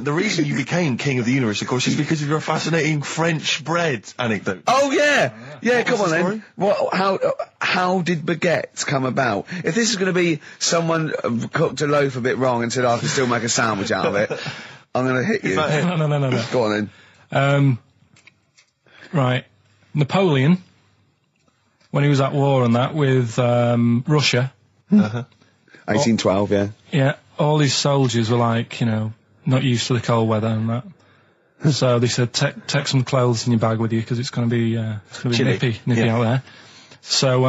The reason you became king of the universe, of course, is because of your fascinating French bread anecdote. Oh yeah, yeah. Come on the then. How did baguettes come about? If this is going to be someone cooked a loaf a bit wrong and said I can still make a sandwich out of it, I'm going to hit you. No. Go on then. Right. Napoleon, when he was at war and that with Russia. 1812, yeah. Yeah, all his soldiers were like, not used to the cold weather and that. So they said, take some clothes in your bag with you because it's going to be nippy out there. So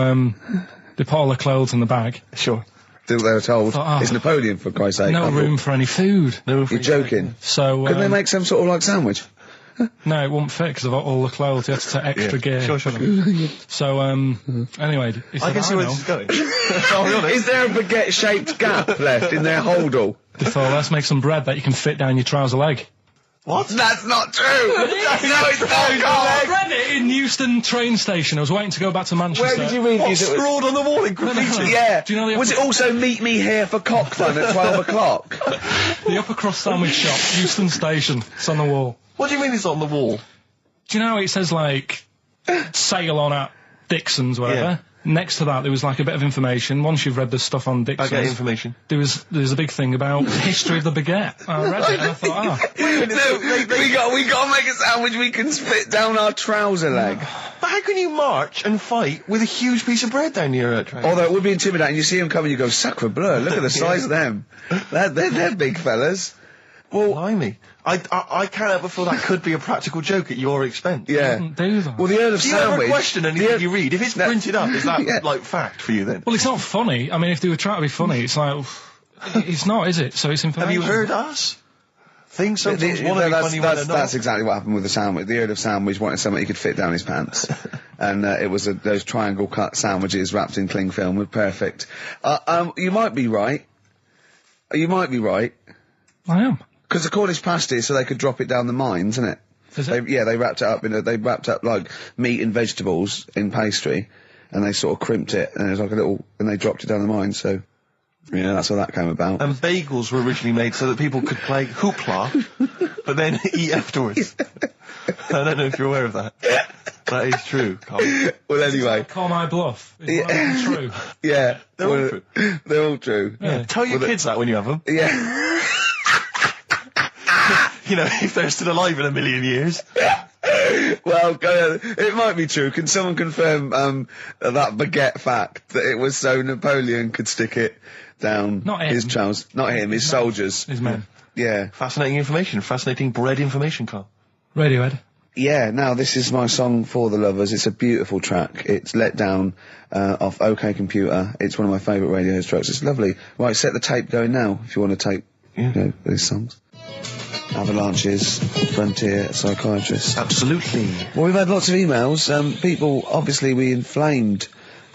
they put all the clothes in the bag. Sure. They were told, it's Napoleon, for Christ's sake. No room for any food. You're joking. So couldn't they make some sort of like sandwich? No, it won't fit because of all the clothes. You have to take extra gear. Sure. So, anyway, he said, I can see where this is going. I'll be honest. Is there a baguette-shaped gap left in their holdall? They thought, let's make some bread that you can fit down your trouser leg. What? That's not true! No, it's not, I read it in Euston train station. I was waiting to go back to Manchester. Where did you read What, scrawled on the wall in graffiti? Yeah. Do you know was it also meet me here for cock fun at 12 o'clock? The upper crust sandwich shop, Euston station. It's on the wall. What do you mean it's on the wall? Do you know it says like sail on at Dixon's, whatever? Yeah. Next to that there was like a bit of information. Once you've read the stuff on Dixon's, I get information. There's a big thing about the history of the baguette. I read it and I thought, we got to make a sandwich we can spit down our trouser leg. But how can you march and fight with a huge piece of bread down your train? Although it would be intimidating. You see them coming, you go, sacre bleu, look at the size of them. They're big fellas. Well, blimey. I can't help but feel that could be a practical joke at your expense. Yeah. do that. Well, the Earl of Do you Sandwich... ever question anything you read? If it's printed up, is that, like, fact for you, then? Well, it's not funny. I mean, if they were trying to be funny, it's like... it's not, is it? So it's information. Have you heard us? Things sometimes want to be funny when they're not. That's exactly what happened with the sandwich. The Earl of Sandwich wanted something he could fit down his pants. And it was those triangle cut sandwiches wrapped in cling film were perfect. You might be right. You might be right. I am. Because the Cornish pasty, so they could drop it down the mines, isn't it? They wrapped it up they wrapped up like meat and vegetables in pastry, and they sort of crimped it, and it was like and they dropped it down the mine, so, yeah, that's how that came about. And bagels were originally made so that people could play hoopla, but then eat afterwards. I don't know if you're aware of that. That is true, Karl. Well, anyway. Call my bluff. Is that all true? Yeah. They're all true. They're all true. Yeah. Tell your kids that when you have them. Yeah. If they're still alive in a million years. Well, it might be true. Can someone confirm that baguette fact, that it was so Napoleon could stick it down his trousers? Not him, his soldiers. His men. Yeah. Fascinating information. Fascinating bread information, Karl. Radiohead. Yeah, now this is my song for the lovers. It's a beautiful track. It's Let Down off OK Computer. It's one of my favourite Radiohead tracks. It's lovely. Right, set the tape going now if you want to tape these songs. Avalanches, Frontier Psychiatrist. Absolutely. Well, we've had lots of emails. People, obviously, we inflamed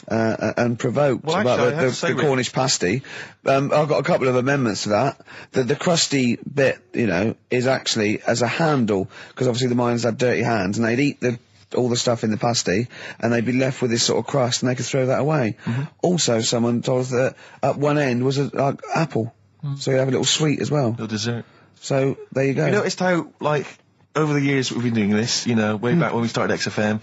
and provoked about the Cornish pasty. I've got a couple of amendments to that. The crusty bit, is actually as a handle, because obviously the miners had dirty hands, and they'd eat all the stuff in the pasty, and they'd be left with this sort of crust, and they could throw that away. Mm-hmm. Also, someone told us that at one end was an apple, so you have a little sweet as well. Little dessert. So, there you go. You noticed how, over the years we've been doing this, way back when we started XFM,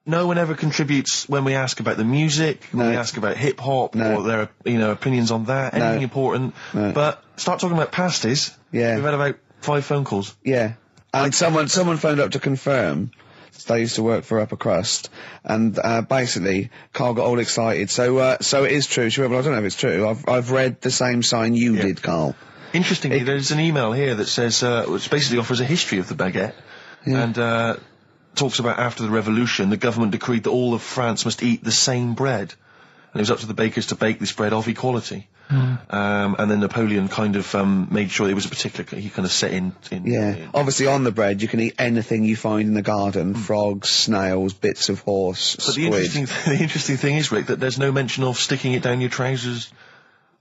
no one ever contributes when we ask about the music, when we ask about hip-hop, or their, opinions on that, anything important. No. But start talking about pasties. Yeah. We've had about 5 phone calls. Yeah. And someone phoned up to confirm. They used to work for Upper Crust, and basically, Karl got all excited. So it is true. She went, well, I don't know if it's true. I've read the same sign you did, Karl. Interestingly, there's an email here that says, which basically offers a history of the baguette, and talks about after the revolution, the government decreed that all of France must eat the same bread, and it was up to the bakers to bake this bread of equality. And then Napoleon kind of made sure it was a particular, he kind of set in. Obviously on the bread you can eat anything you find in the garden, frogs, snails, bits of horse, but squid. the interesting thing is, Rick, that there's no mention of sticking it down your trousers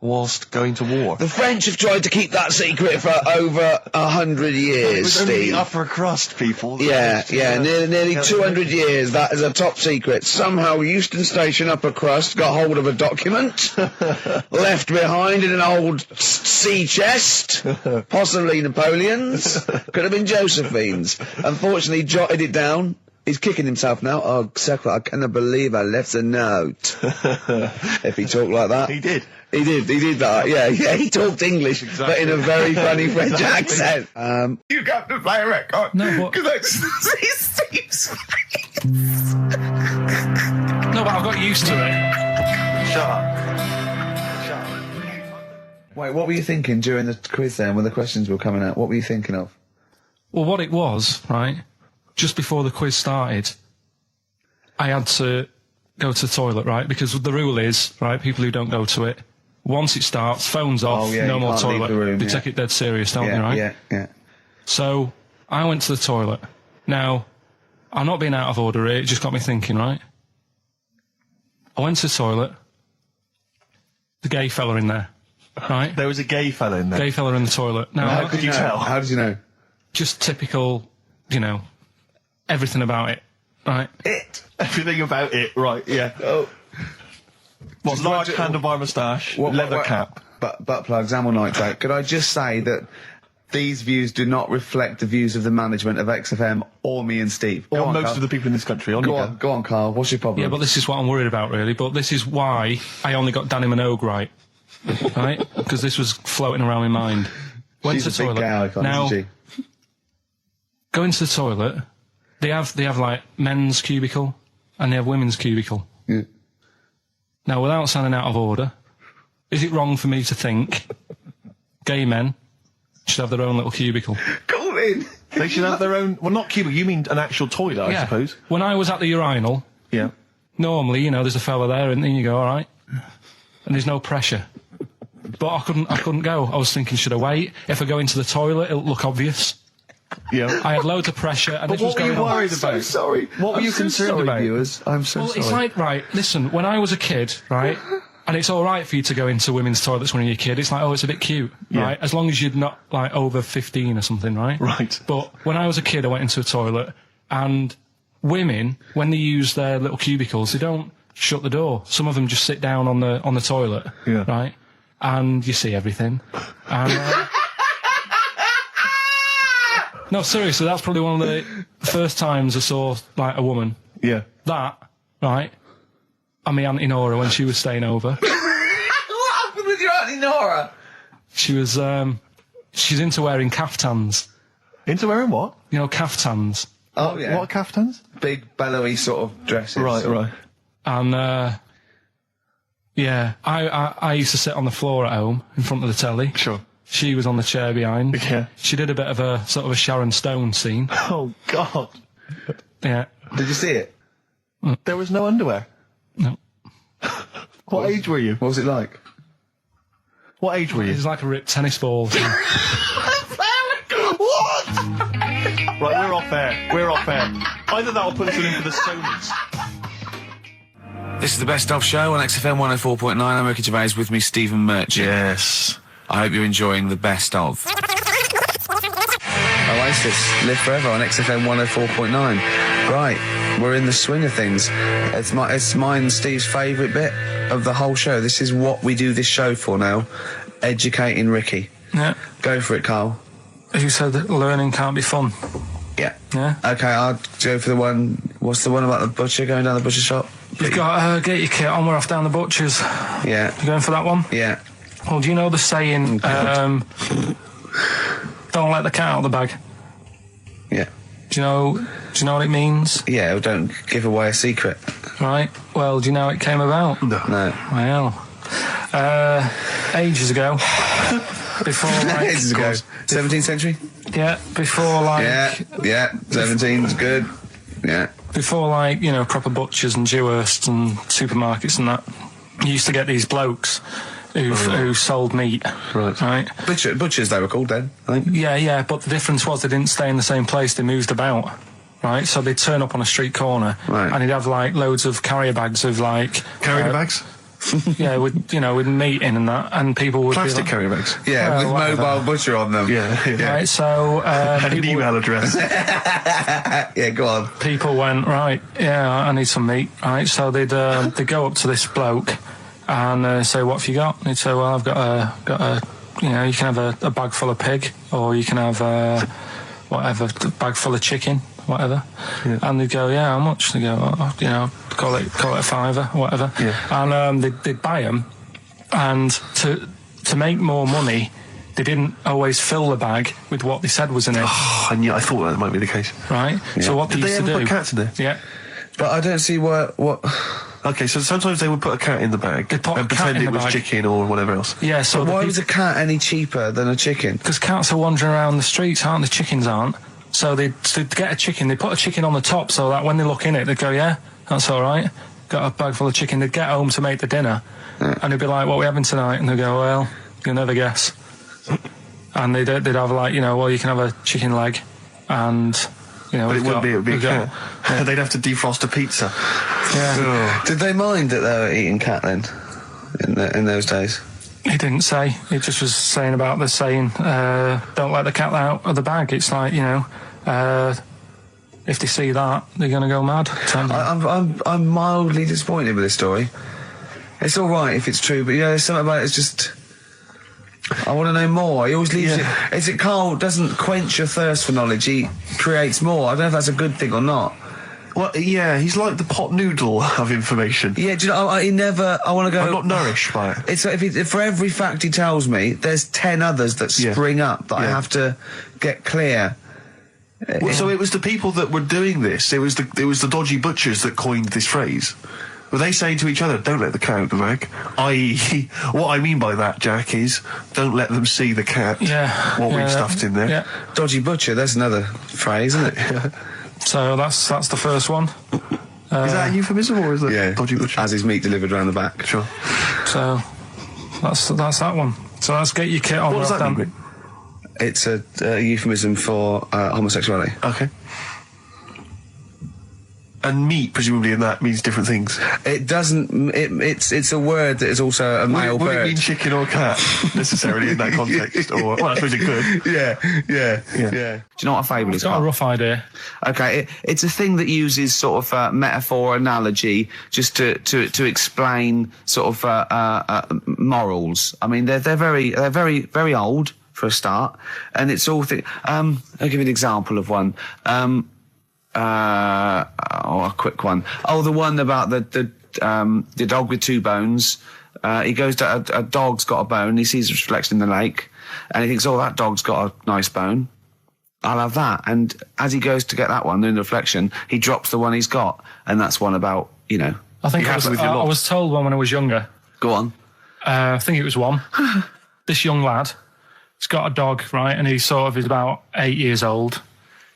whilst going to war. The French have tried to keep that secret for over 100 years, It was only Steve. the upper crust people. Nearly 200 years. That is a top secret. Somehow Euston Station upper crust got hold of a document left behind in an old sea chest, possibly Napoleon's. Could have been Josephine's. Unfortunately, jotted it down. He's kicking himself now. Oh, Secret, I cannot believe I left a note. If he talked like that. He did. He did that, yeah, he talked English, but in a very funny French accent. You got to play a record. No, what? Because I see Steve's face. No, but I've got used to it. Shut up. Wait, what were you thinking during the quiz then, when the questions were coming out? What were you thinking of? Well, what it was, right, just before the quiz started, I had to go to the toilet, right, because the rule is, right, people who don't go to it, once it starts, phones off, no more toilet. They take it dead serious, don't they, right? Yeah. So, I went to the toilet. Now, I'm not being out of order here, it just got me thinking, right? I went to the toilet, the gay fella in there, right? There was a gay fella in there. Gay fella in the toilet. Now, How could you tell? How did you know? Just typical, everything about it, right? Everything about it, right, yeah. Oh. What, large handlebar moustache, leather cap. Butt plugs, amyl nitrate. Could I just say that these views do not reflect the views of the management of XFM or me and Steve. Or most of the people in this country. Go on, Karl. What's your problem? Yeah, but this is what I'm worried about, really. But this is why I only got Danny Minogue right. Right? Because this was floating around my mind. Went to the toilet. Now, go into the toilet. They have like men's cubicle and they have women's cubicle. Yeah. Now, without sounding out of order, is it wrong for me to think gay men should have their own little cubicle? Go in. They should have their own. Well, not cubicle. You mean an actual toilet, I suppose. When I was at the urinal, normally, there's a fella there, and then you go, all right, and there's no pressure. But I couldn't go. I was thinking, should I wait? If I go into the toilet, it'll look obvious. Yeah. I had loads of pressure, and this was going on. What were you worried about? I'm so sorry. What were you concerned about? Viewers? I'm so sorry. It's like, right, listen, when I was a kid, right, and it's all right for you to go into women's toilets when you're a kid, it's like, oh, it's a bit cute, right, as long as you're not, like, over 15 or something, right? Right. But when I was a kid, I went into a toilet, and women, when they use their little cubicles, they don't shut the door. Some of them just sit down on the toilet, right, and you see everything, and... No, seriously, that's probably one of the first times I saw, like, a woman. Yeah. That, right, and my Auntie Nora when she was staying over. What happened with your Auntie Nora? She was, she's into wearing caftans. Into wearing what? Caftans. Oh, yeah. What caftans? Big, bellowy sort of dresses. Right. And, I used to sit on the floor at home in front of the telly. Sure. She was on the chair behind. Yeah. She did a bit of a sort of a Sharon Stone scene. Oh, God. Yeah. Did you see it? There was no underwear? No. What age were you? What was it like? What age were you? It was like a ripped tennis ball. What? Right, we're off air. Either that or put us in for the Stonys. This is the Best Of Show on XFM 104.9. I'm Ricky Gervais, with me, Stephen Merchant. Yes. I hope you're enjoying the Best Of. Oasis, Live Forever on XFM 104.9. Right, we're in the swing of things. It's mine and Steve's favourite bit of the whole show. This is what we do this show for now. Educating Ricky. Yeah. Go for it, Karl. As you said, learning can't be fun. Yeah. Yeah. Okay, I'll go for the one. What's the one about the butcher going down the butcher shop? You've got get your kit on, we're off down the butcher's. Yeah. You going for that one? Yeah. Well, do you know the saying, don't let the cat out of the bag? Yeah. Do you know what it means? Yeah, well, don't give away a secret. Right. Well, do you know how it came about? No. Well, ages ago. Before, like... Ages ago. 17th century? Yeah, before, like... Yeah, 17's good. Yeah. Before, like, proper butchers and Dewhursts and supermarkets and that, you used to get these blokes who sold meat. Right. Butchers, they were called then, I think. Yeah, but the difference was they didn't stay in the same place, they moved about. Right, so they'd turn up on a street corner, and he'd have, like, loads of carrier bags of, like... Carrier bags? Yeah, with meat in and that, and people would plastic be carrier bags. Yeah, with mobile butcher on them. Yeah. Right, so and an email address. Yeah, go on. People went, right, yeah, I need some meat. Right, so they'd go up to this bloke and say, what have you got? And he'd say, well, I've got a you can have a bag full of pig, or you can have whatever, a bag full of chicken, whatever. Yeah. And they'd go, yeah, how much? They go, call it a fiver, whatever. Yeah. And they'd buy them, and to make more money, they didn't always fill the bag with what they said was in it. Oh, I thought that might be the case. Right. Yeah. So what did they ever put cats in there? Yeah. But I don't see what. Okay, so sometimes they would put a cat in the bag and pretend it was chicken or whatever else. Yeah, so why was a cat any cheaper than a chicken? Because cats are wandering around the streets, aren't they? Chickens aren't. So they'd get a chicken, they put a chicken on the top so that when they look in it, they'd go, yeah, that's all right. Got a bag full of chicken. They'd get home to make the dinner, and they'd be like, what are we having tonight? And they'd go, well, you'll never guess. And they'd have like, well, you can have a chicken leg, and... but it would be a cat. Yeah. They'd have to defrost a pizza. Yeah. Did they mind that they were eating cat then, in those days? He didn't say. He just was saying about the saying, don't let the cat out of the bag. It's like, if they see that, they're going to go mad. I'm mildly disappointed with this story. It's all right if it's true, but there's something about it's just... I want to know more. He always leaves it... Is it Karl doesn't quench your thirst for knowledge, he creates more. I don't know if that's a good thing or not. Well, yeah, he's like the pot noodle of information. Yeah, do you know, he never... I want to go... I'm not nourished by it. It's like if for every fact he tells me, there's 10 others that spring up that I have to get clear. Well, so it was the people that were doing this, it was the dodgy butchers that coined this phrase. Were they saying to each other, don't let the cat out the bag? I.e., what I mean by that, Jack, is don't let them see the cat, what we've stuffed in there. Yeah. Dodgy butcher, that's another phrase, isn't it? So that's the first one. Is that a euphemism, or is it dodgy butcher? As his meat delivered round the back. Sure. So that's that one. So let's get your kit on. What does that mean? It's a euphemism for homosexuality. Okay. And meat, presumably, in that means different things. It doesn't. It's a word that is also a male bird. Would it mean chicken or cat necessarily in that context? Or well, I suppose it could. Yeah. Do you know what a fable is? I've got a rough idea. Okay, it's a thing that uses sort of metaphor, analogy, just to explain sort of morals. I mean, they're very old for a start, and it's all. I'll give you an example of one. A quick one. Oh, the one about the dog with two bones. He goes to a dog's got a bone. He sees a reflection in the lake, and he thinks, "Oh, that dog's got a nice bone. I'll have that." And as he goes to get that one in the reflection, he drops the one he's got, and that's one about I think I was told one when I was younger. Go on. I think it was one. This young lad, he's got a dog, right, and he's about 8 years old.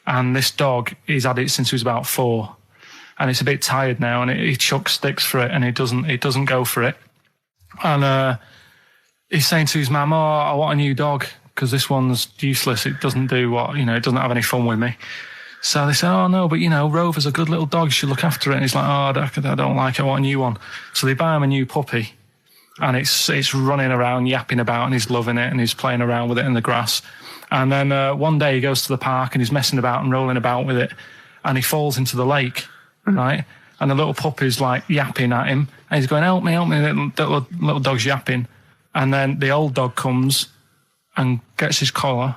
And this dog, he's had it since he was about 4, and it's a bit tired now, and he chucks sticks for it, and it doesn't go for it. And he's saying to his mum, "Oh, I want a new dog because this one's useless. It doesn't do it doesn't have any fun with me." So they say, "Oh no, but Rover's a good little dog. You should look after it." And he's like, "Oh, I don't like it. I want a new one." So they buy him a new puppy, and it's running around, yapping about, and he's loving it, and he's playing around with it in the grass. And then one day he goes to the park and he's messing about and rolling about with it, and he falls into the lake, right? And the little puppy's like yapping at him, and he's going, help me, little dog's yapping. And then the old dog comes and gets his collar,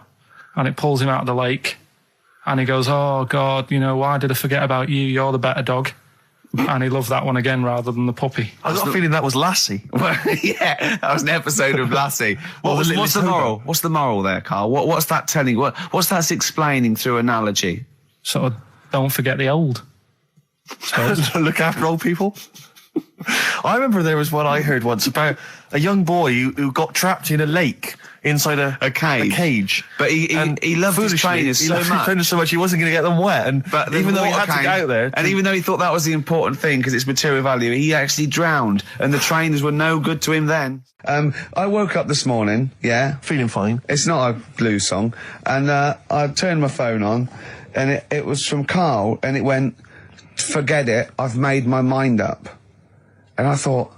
and it pulls him out of the lake, and he goes, "Oh God, why did I forget about you? You're the better dog." And he loved that one again rather than the puppy. I got a feeling that was Lassie. Well, yeah, that was an episode of Lassie. What's the moral? What's the moral there, Karl? What's that telling? What's that explaining through analogy? Sort of, don't forget the old. Look after old people. I remember there was one I heard once about a young boy who got trapped in a lake inside a cage. But he loved his trainers so much. He wasn't going to get them wet. But even though he had to get out there, and even though he thought that was the important thing because it's material value, he actually drowned, and the trainers were no good to him then. I woke up this morning, feeling fine. It's not a blues song, and I turned my phone on, and it was from Karl, and it went, "Forget it, I've made my mind up." And I thought,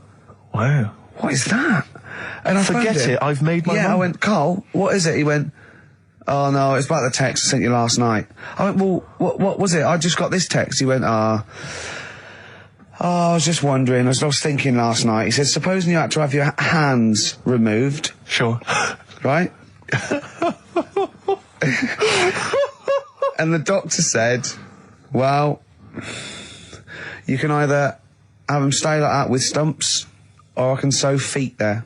Wow. What is that? And I Forget it, I've made my Yeah, mind. I went, Karl, what is it? He went, oh no, it's about the text I sent you last night. I went, well, what was it? I just got this text. He went, I was just wondering, I was thinking last night. He said, supposing you had to have your hands removed. Sure. Right? And the doctor said, well, you can either have them stay like that with stumps, or I can sew feet there.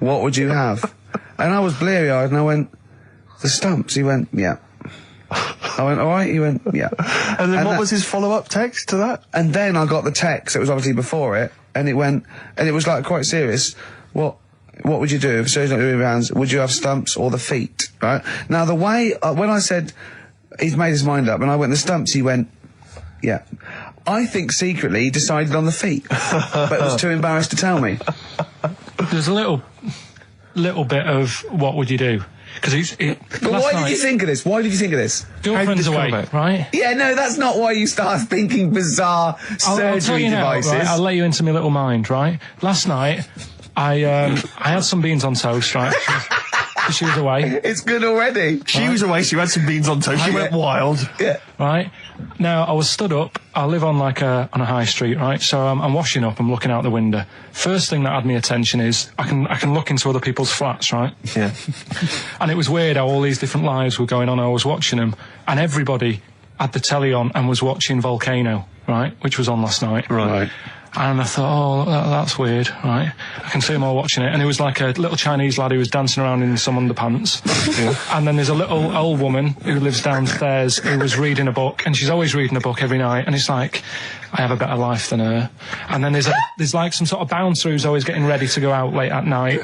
What would you have? And I was bleary-eyed, and I went, the stumps? He went, yeah. I went, all right? He went, yeah. And then what was his follow-up text to that? And then I got the text, it was obviously before it, and it went, and it was like quite serious. What would you do if surgery not doing your hands? Would you have stumps or the feet? Right? Now the way, when I said, he's made his mind up, and I went, the stumps, he went, yeah. I think secretly he decided on the feet, but was too embarrassed to tell me. There's a little bit of what would you do? Because But why did you think of this? Why did you think of this? Girlfriend's away, right? Yeah, no, that's not why you start thinking bizarre surgery devices. Right, I'll let you into my little mind, right? Last night, I had some beans on toast, right? She was away. It's good already. She was away, she had some beans on toast, she went wild. Yeah. Right? Now, I was stood up, I live on on a high street, right? So I'm washing up, I'm looking out the window. First thing that had my attention is, I can look into other people's flats, right? Yeah. And it was weird how all these different lives were going on, I was watching them, and everybody had the telly on and was watching Volcano, right? Which was on last night. Right. And I thought, oh, that's weird, right? I can see them all watching it. And it was like a little Chinese lad who was dancing around in some underpants. Yeah. And then there's a little old woman who lives downstairs who was reading a book, and she's always reading a book every night. And it's like, I have a better life than her. And then there's like some sort of bouncer who's always getting ready to go out late at night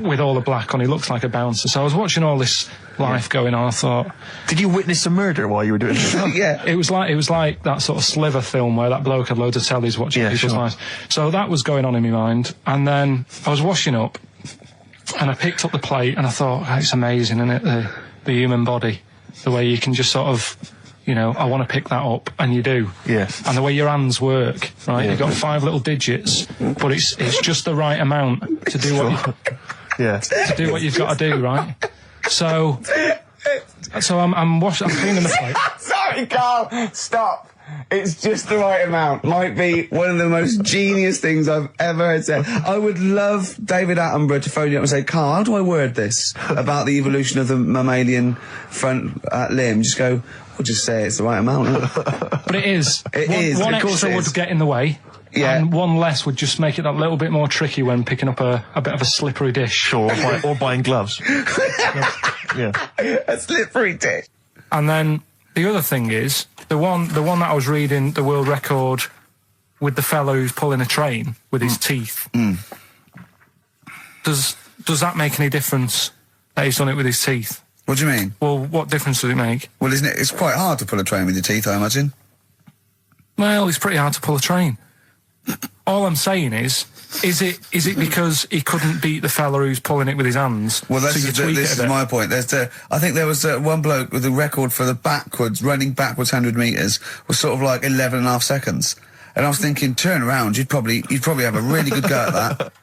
with all the black on. He looks like a bouncer. So I was watching all this life going on. I thought, did you witness a murder while you were doing this? Yeah. It was like that sort of Sliver film where that bloke had loads of tellies watching people's lives. So that was going on in my mind. And then I was washing up, and I picked up the plate, and I thought, oh, it's amazing, isn't it? The human body, the way you can just sort of, I want to pick that up, and you do. Yeah. And the way your hands work, right? Yeah. You've got 5 little digits, but it's just the right amount to do to do what you've got to do, right? So I'm cleaning the plate. Sorry, Karl, stop. It's just the right amount. Might be one of the most genius things I've ever heard said. I would love David Attenborough to phone you up and say, Karl, how do I word this about the evolution of the mammalian front limb? Just go, we'll just say it's the right amount. But it is. One of course extra would get in the way. Yeah. And one less would just make it that little bit more tricky when picking up a bit of a slippery dish. Sure, or buying gloves. Yeah. A slippery dish. And then the other thing is, the one that I was reading, the world record with the fellow who's pulling a train with his teeth. Mm. Does that make any difference that he's done it with his teeth? What do you mean? Well, what difference does it make? Well, isn't it? It's quite hard to pull a train with your teeth, I imagine. Well, it's pretty hard to pull a train. All I'm saying is it because he couldn't beat the fella who's pulling it with his hands? Well, this is my point. I think there was one bloke with a record for the running backwards 100 metres was sort of like 11.5 seconds. And I was thinking, turn around, you'd probably have a really good go at that.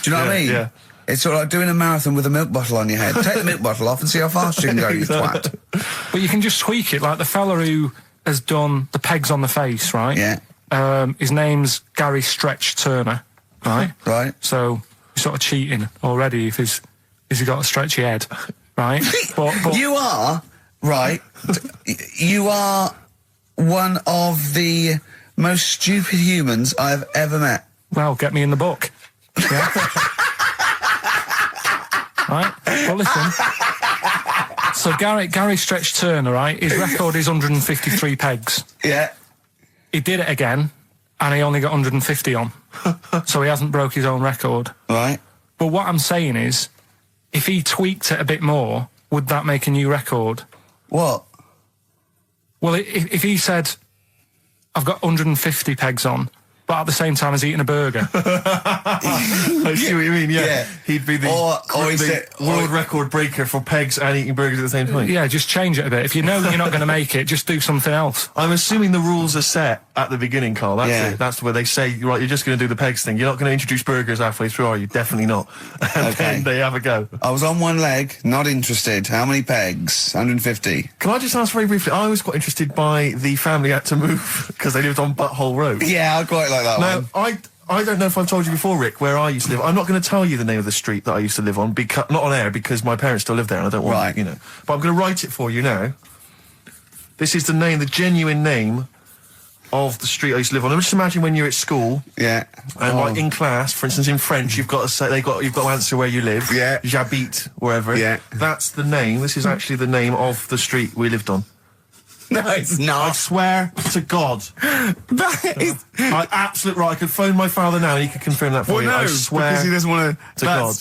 Do you know what I mean? Yeah. It's sort of like doing a marathon with a milk bottle on your head. Take the milk bottle off and see how fast you can go, you twat. But you can just tweak it, like the fella who has done the pegs on the face, right? Yeah. His name's Gary Stretch Turner, right? Right. So you're sort of cheating already if he's got a stretchy head, right? But you are, right, you are one of the most stupid humans I've ever met. Well, get me in the book. Yeah. Right? Well, listen. So Gary Stretch Turner, right, his record is 153 pegs. Yeah. He did it again, and he only got 150 on. So he hasn't broke his own record. Right. But what I'm saying is, if he tweaked it a bit more, would that make a new record? What? Well, if he said, I've got 150 pegs on, but at the same time as eating a burger. I see what you mean, yeah. He'd be the world record breaker for pegs and eating burgers at the same time. Yeah, just change it a bit. If you know you're not going to make it, just do something else. I'm assuming the rules are set at the beginning, Carl. That's it. That's where they say, right, you're just going to do the pegs thing. You're not going to introduce burgers halfway through, are you? Definitely not. And then they have a go. I was on one leg, not interested. How many pegs? 150. Can I just ask very briefly, I was quite interested by the family had to move because they lived on Butthole Road. Yeah, I quite like that one. Now, I don't know if I've told you before, Rick, where I used to live. I'm not going to tell you the name of the street that I used to live on, not on air, because my parents still live there and I don't want, you know. But I'm going to write it for you now. This is the genuine name of the street I used to live on. Just imagine when you're at school. Yeah. And like in class, for instance, in French, you've got to say, you've got to answer where you live. Yeah. J'habite, wherever. Yeah. That's the name. This is actually the name of the street we lived on. No, it's not. I swear to God. That is... Absolute right. I could phone my father now and he could confirm that for you. No, I swear because he doesn't want to God.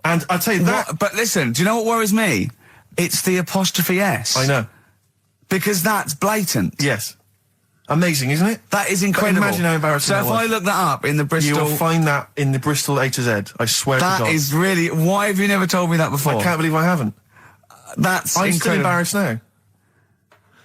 And I tell you that... But listen, do you know what worries me? It's the apostrophe S. I know. Because that's blatant. Yes. Amazing, isn't it? That is incredible. But imagine how embarrassing that was. So if I look that up in the Bristol... You'll find that in the Bristol A to Z. I swear to God. That is really... Why have you never told me that before? I can't believe I haven't. That's I'm incredible. still embarrassed now.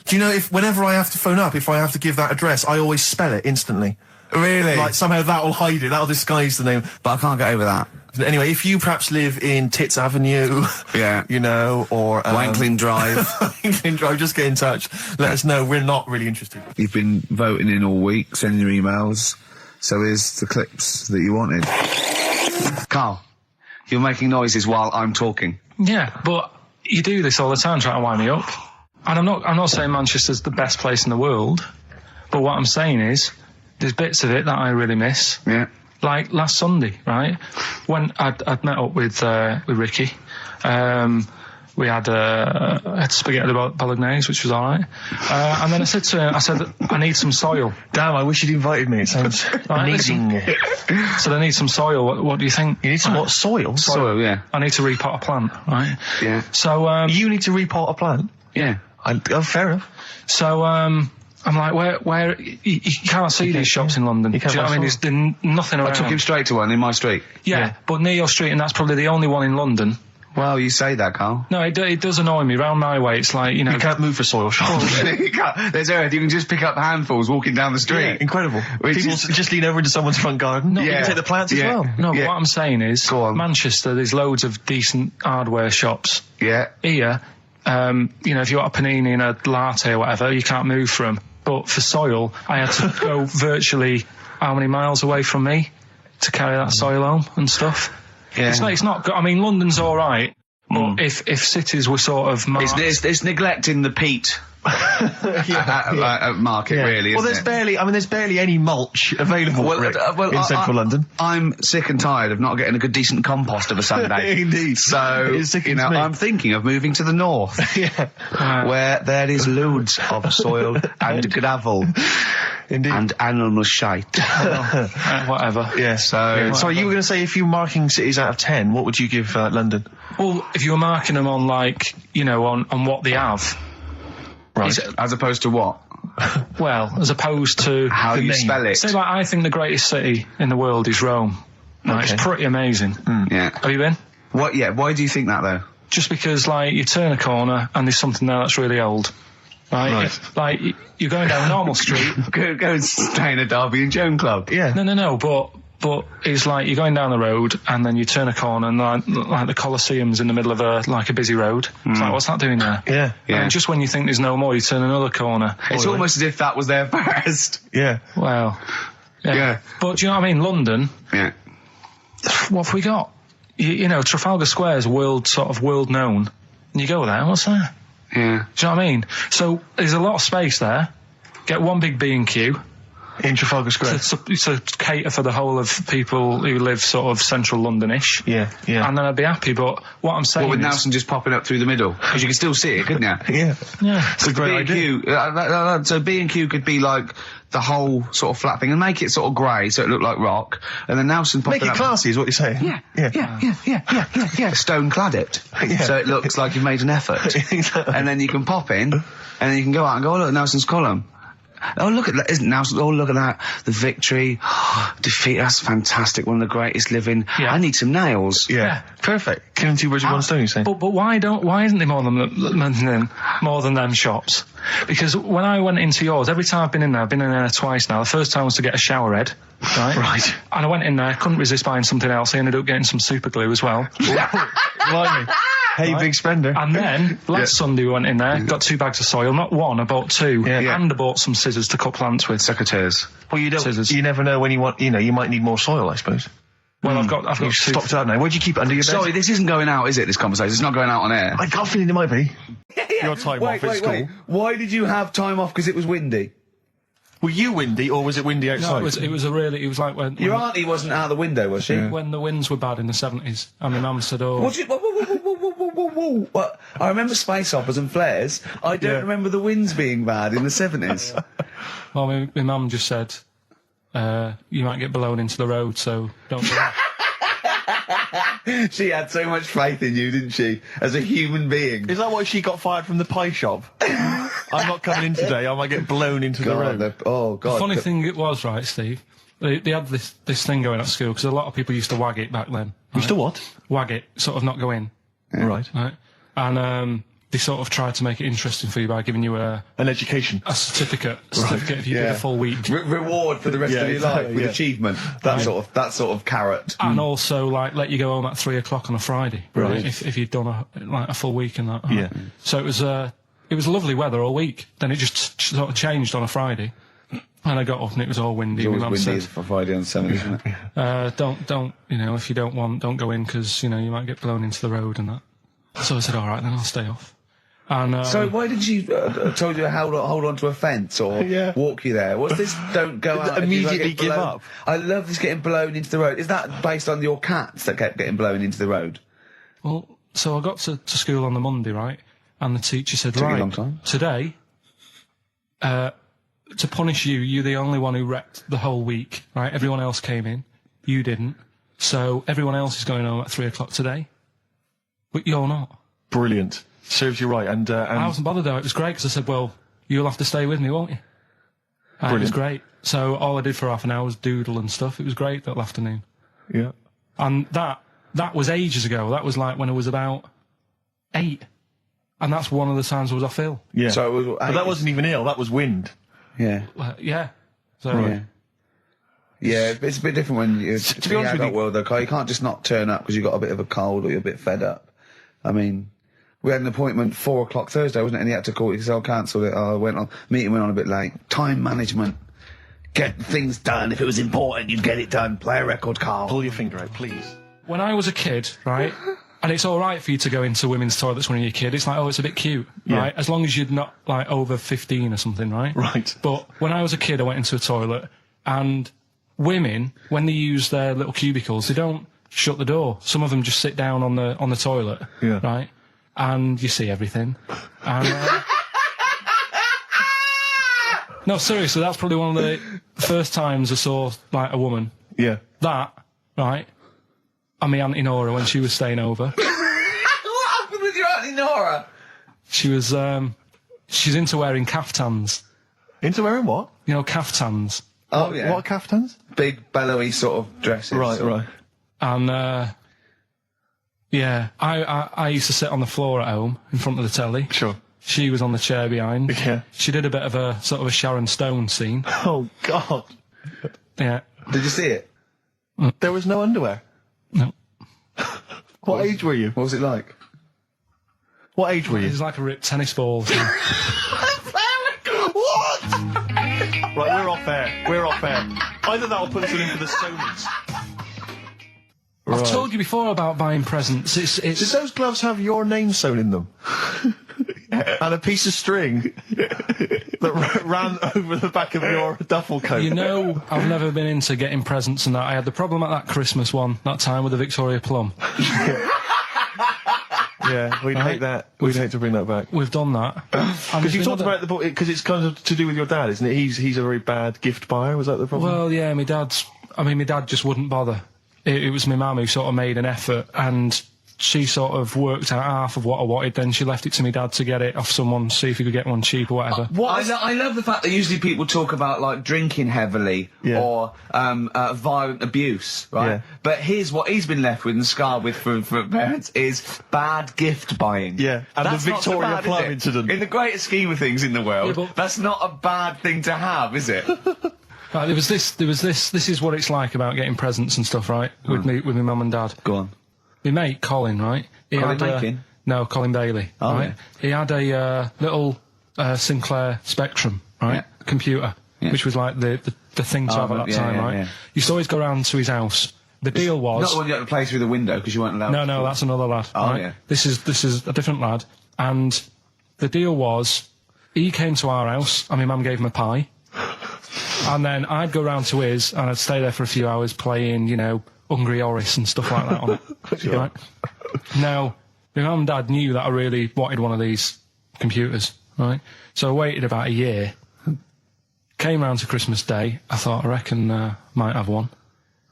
Do you know, whenever I have to phone up, if I have to give that address, I always spell it instantly. Really? Like, somehow that'll hide it, that'll disguise the name. But I can't get over that. Anyway, if you perhaps live in Tits Avenue, yeah, you know, or... Wanklin Drive. Wanklin Drive, just get in touch. Let us know, we're not really interested. You've been voting in all week, sending your emails, so here's the clips that you wanted. Karl, you're making noises while I'm talking. Yeah, but you do this all the time, trying to wind me up. And I'm not saying Manchester's the best place in the world, but what I'm saying is, there's bits of it that I really miss. Yeah. Like last Sunday, right? When I'd met up with Ricky, we had spaghetti bolognese, which was alright. And then I said to him, I need some soil. Damn, I wish you'd invited me. It sounds amazing. So I need some soil. What do you think? You need some what? Soil? Soil, yeah. I need to repot a plant, right? Yeah. So, you need to repot a plant? Yeah. Fair enough. So, I'm like, where you can't see these shops in London. Do you know what I mean? There's nothing around. I took him straight to one in my street. Yeah, but near your street, and that's probably the only one in London. Well, you say that, Karl. No, it does annoy me. Round my way, it's like, you know... You can't move for soil shops. There's earth. You can just pick up handfuls walking down the street. Yeah, incredible. People just lean over into someone's front garden. You can take the plants as well. No, what I'm saying is, Manchester, there's loads of decent hardware shops. Yeah. Here, you know, if you want a panini and a latte or whatever, you can't move from. But for soil, I had to go virtually how many miles away from me to carry that soil home and stuff. Yeah. It's not good. I mean, London's all right, but if cities were sort of marked... It's neglecting the peat market, really, well, there's barely any mulch available in central London. I'm sick and tired of not getting a good, decent compost of a Sunday. Indeed. So, you know, I'm thinking of moving to the north, where there is loads of soil and gravel. Indeed. And animal shite. Whatever. Yeah. So you were going to say, if you were marking cities out of 10, what would you give London? Well, if you were marking them on, like, you know, on what they have. Right. As opposed to what? Well, as opposed to... How you spell it. Say, like, I think the greatest city in the world is Rome. Right, it's pretty amazing. Yeah. Have you been? What? Yeah. Why do you think that, though? Just because, like, you turn a corner and there's something there that's really old. Right. Like, you're going down a normal street. Go and stay in a Derby and Joan club. Yeah. No, but it's like you're going down the road and then you turn a corner and like the Colosseum's in the middle of a busy road. It's like, what's that doing there? Yeah. And just when you think there's no more, you turn another corner. It's almost as if that was there first. Yeah. Well. Yeah. But do you know what I mean? London. Yeah. What have we got? You know, Trafalgar Square's world known. And you go there, what's there? Yeah. Do you know what I mean? So there's a lot of space there. Get one big B&Q. In Trafalgar Square. To cater for the whole of people who live sort of central London-ish. Yeah. And then I'd be happy, but what I'm saying with Nelson just popping up through the middle? Because you can still see it, couldn't you? Yeah. It's a great idea. So B&Q could be like the whole sort of flat thing and make it sort of grey so it looked like rock, and then Nelson popping up... Make it classy is what you're saying. Yeah. Stone clad it. So it looks like you've made an effort. And then you can pop in, and then you can go out and go, oh, look, Nelson's column. Oh, look at that. Look at that. The victory. Defeat. That's fantastic. One of the greatest living. Yeah. I need some nails. Yeah. Perfect. Killing two birds with one stone, you say? But why isn't there more than them shops? Because when I went into yours, every time I've been in there twice now. The first time was to get a shower head. Right? Right. And I went in there, couldn't resist buying something else. I ended up getting some super glue as well. Blimey. Hey, big spender. And then, last Sunday we went in there, got 2 bags of soil, not one, I bought 2. Yeah. And I bought some scissors to cut plants with. Secateurs. Well, Scissors. you never know when you want, you might need more soil, I suppose. Well, I've got You've stocked out now. Where do you keep it, under your bed? Sorry, this isn't going out, is it, this conversation? It's not going out on air. I got a feeling it might be. Your time off at school. Why did you have time off? Because it was windy? Were you windy, or was it windy outside? No, it was like when... Your auntie wasn't out the window, was she? When the winds were bad in the 70s, and my mum said, oh... Whoa. What? I remember space operas and flares. I don't remember the winds being bad in the 70s. Well, my mum just said, you might get blown into the road, so don't do that. She had so much faith in you, didn't she? As a human being. Is that why she got fired from the pie shop? I'm not coming in today, I might get blown into the road. God. The funny thing it was, right, Steve, they had this thing going at school, because a lot of people used to wag it back then. Right? Used to what? Wag it, sort of not go in. Yeah. Right. And they sort of tried to make it interesting for you by giving you an education. A certificate if you did a full week. Reward for the rest of your life with achievement. That sort of carrot. And also, like, let you go home at 3 o'clock on a Friday. Right. If you'd done a full week and that. Yeah. So it was lovely weather all week. Then it just sort of changed on a Friday. And I got up and it was all windy. It's always windy for Friday on Sunday, isn't it? Don't, if you don't go in because, you might get blown into the road and that. So I said, all right, then I'll stay off. And, so why did she told you to hold on to a fence or walk you there? What's this? Don't go out. Immediately give up. I love this getting blown into the road. Is that based on your cats that kept getting blown into the road? Well, so I got to school on the Monday, right? And the teacher said, Took you a long time. Today, to punish you, you're the only one who wrecked the whole week, right? Everyone else came in. You didn't. So everyone else is going home at 3 o'clock today. But you're not. Brilliant. Serves you right. And I wasn't bothered though. It was great because I said, well, you'll have to stay with me, won't you? And it was great. So all I did for half an hour was doodle and stuff. It was great that afternoon. Yeah. And that was ages ago. That was like when I was about 8. And that's one of the times I was off ill. Yeah. So it was, but that wasn't even ill. That was wind. Yeah. Yeah. So. Yeah, it's a bit different when you're to be honest with you, world though, Karl. You can't just not turn up because you've got a bit of a cold or you're a bit fed up. I mean, we had an appointment 4 o'clock Thursday, wasn't it? And he had to call it because I cancelled it. Meeting went on a bit late. Time management. Get things done. If it was important, you'd get it done. Play a record, Karl. Pull your finger out, please. When I was a kid, right, and it's all right for you to go into women's toilets when you're a kid. It's like, oh, it's a bit cute, right? As long as you're not, like, over 15 or something, right? Right. But when I was a kid, I went into a toilet, and women, when they use their little cubicles, they don't shut the door. Some of them just sit down on the toilet, right? And you see everything. And, no, seriously, that's probably one of the first times I saw, like, a woman. Yeah. That, right? And my Auntie Nora when she was staying over. What happened with your Auntie Nora? She was, she's into wearing caftans. Into wearing what? You know, caftans. Oh, yeah. What caftans? Big, bellowy sort of dresses. Right. And, I used to sit on the floor at home in front of the telly. Sure. She was on the chair behind. Yeah. She did a bit of a sort of a Sharon Stone scene. Oh, God. Yeah. Did you see it? There was no underwear. No. What age were you? What was it like? What age were It you? was like a ripped tennis ball. What? Right, we're off air. Either that or put us in for the Stonys. I've told you before about buying presents. Did those gloves have your name sewn in them? And a piece of string that ran over the back of your duffel coat? You know, I've never been into getting presents and that. I had the problem at that Christmas one, that time with the Victoria Plum. Yeah, we'd hate that. We'd hate to bring that back. We've done that. Because you talked about the because it's kind of to do with your dad, isn't it? He's a very bad gift buyer. Was that the problem? Well, yeah, my dad just wouldn't bother. It was my mum who sort of made an effort, and she sort of worked out half of what I wanted, then she left it to me dad to get it off someone, see if he could get one cheap or whatever. I love the fact that usually people talk about, like, drinking heavily or violent abuse, right? Yeah. But here's what he's been left with and scarred with from parents is bad gift buying. Yeah, and that's the Victoria Plum incident. In the greater scheme of things in the world, that's not a bad thing to have, is it? Right, there was this, this is what it's like about getting presents and stuff, right? With me, with my mum and dad. Go on. My mate, Colin, right? Colin Mackin? No, Colin Bailey, right? Yeah. He had a little Sinclair Spectrum, right? Computer, which was like the thing to have at that time, right? Yeah. Used to always go round to his house. The deal was... Not the one you had to play through the window because you weren't allowed No, that's another lad. Oh, right? yeah. This is a different lad. And the deal was, he came to our house and my mum gave him a pie. And then I'd go round to his and I'd stay there for a few hours playing, you know, Hungry Horace and stuff like that on it. Right? Now, my mum and dad knew that I really wanted one of these computers, right? So I waited about a year. Came round to Christmas Day. I thought, I reckon might have one.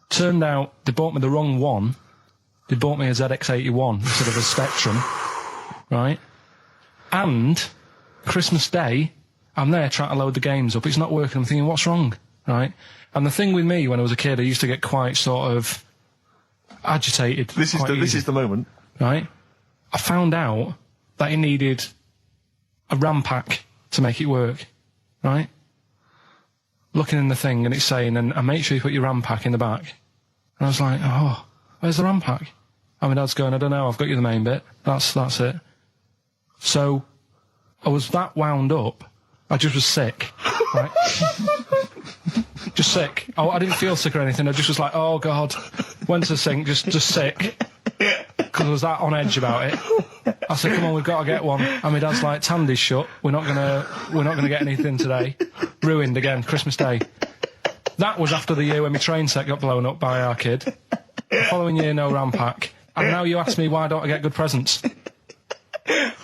Turned out they bought me the wrong one. They bought me a ZX81 instead of a Spectrum, right? And Christmas Day, I'm there trying to load the games up. It's not working. I'm thinking, what's wrong, right? And the thing with me when I was a kid, I used to get quite sort of agitated. This is the moment, right? I found out that it needed a RAM pack to make it work, right? Looking in the thing and it's saying, and make sure you put your RAM pack in the back. And I was like, oh, where's the RAM pack? And my dad's going, I don't know, I've got you the main bit. That's it. So I was that wound up, I just was sick, right? Just sick. I didn't feel sick or anything, I just was like, oh God. Went to the sink, just sick. Because I was that on edge about it. I said, come on, we've got to get one. And my dad's like, Tandy's shut, we're not gonna get anything today. Ruined again, Christmas Day. That was after the year when my train set got blown up by our kid. The following year, no RAM pack. And now you ask me why don't I get good presents?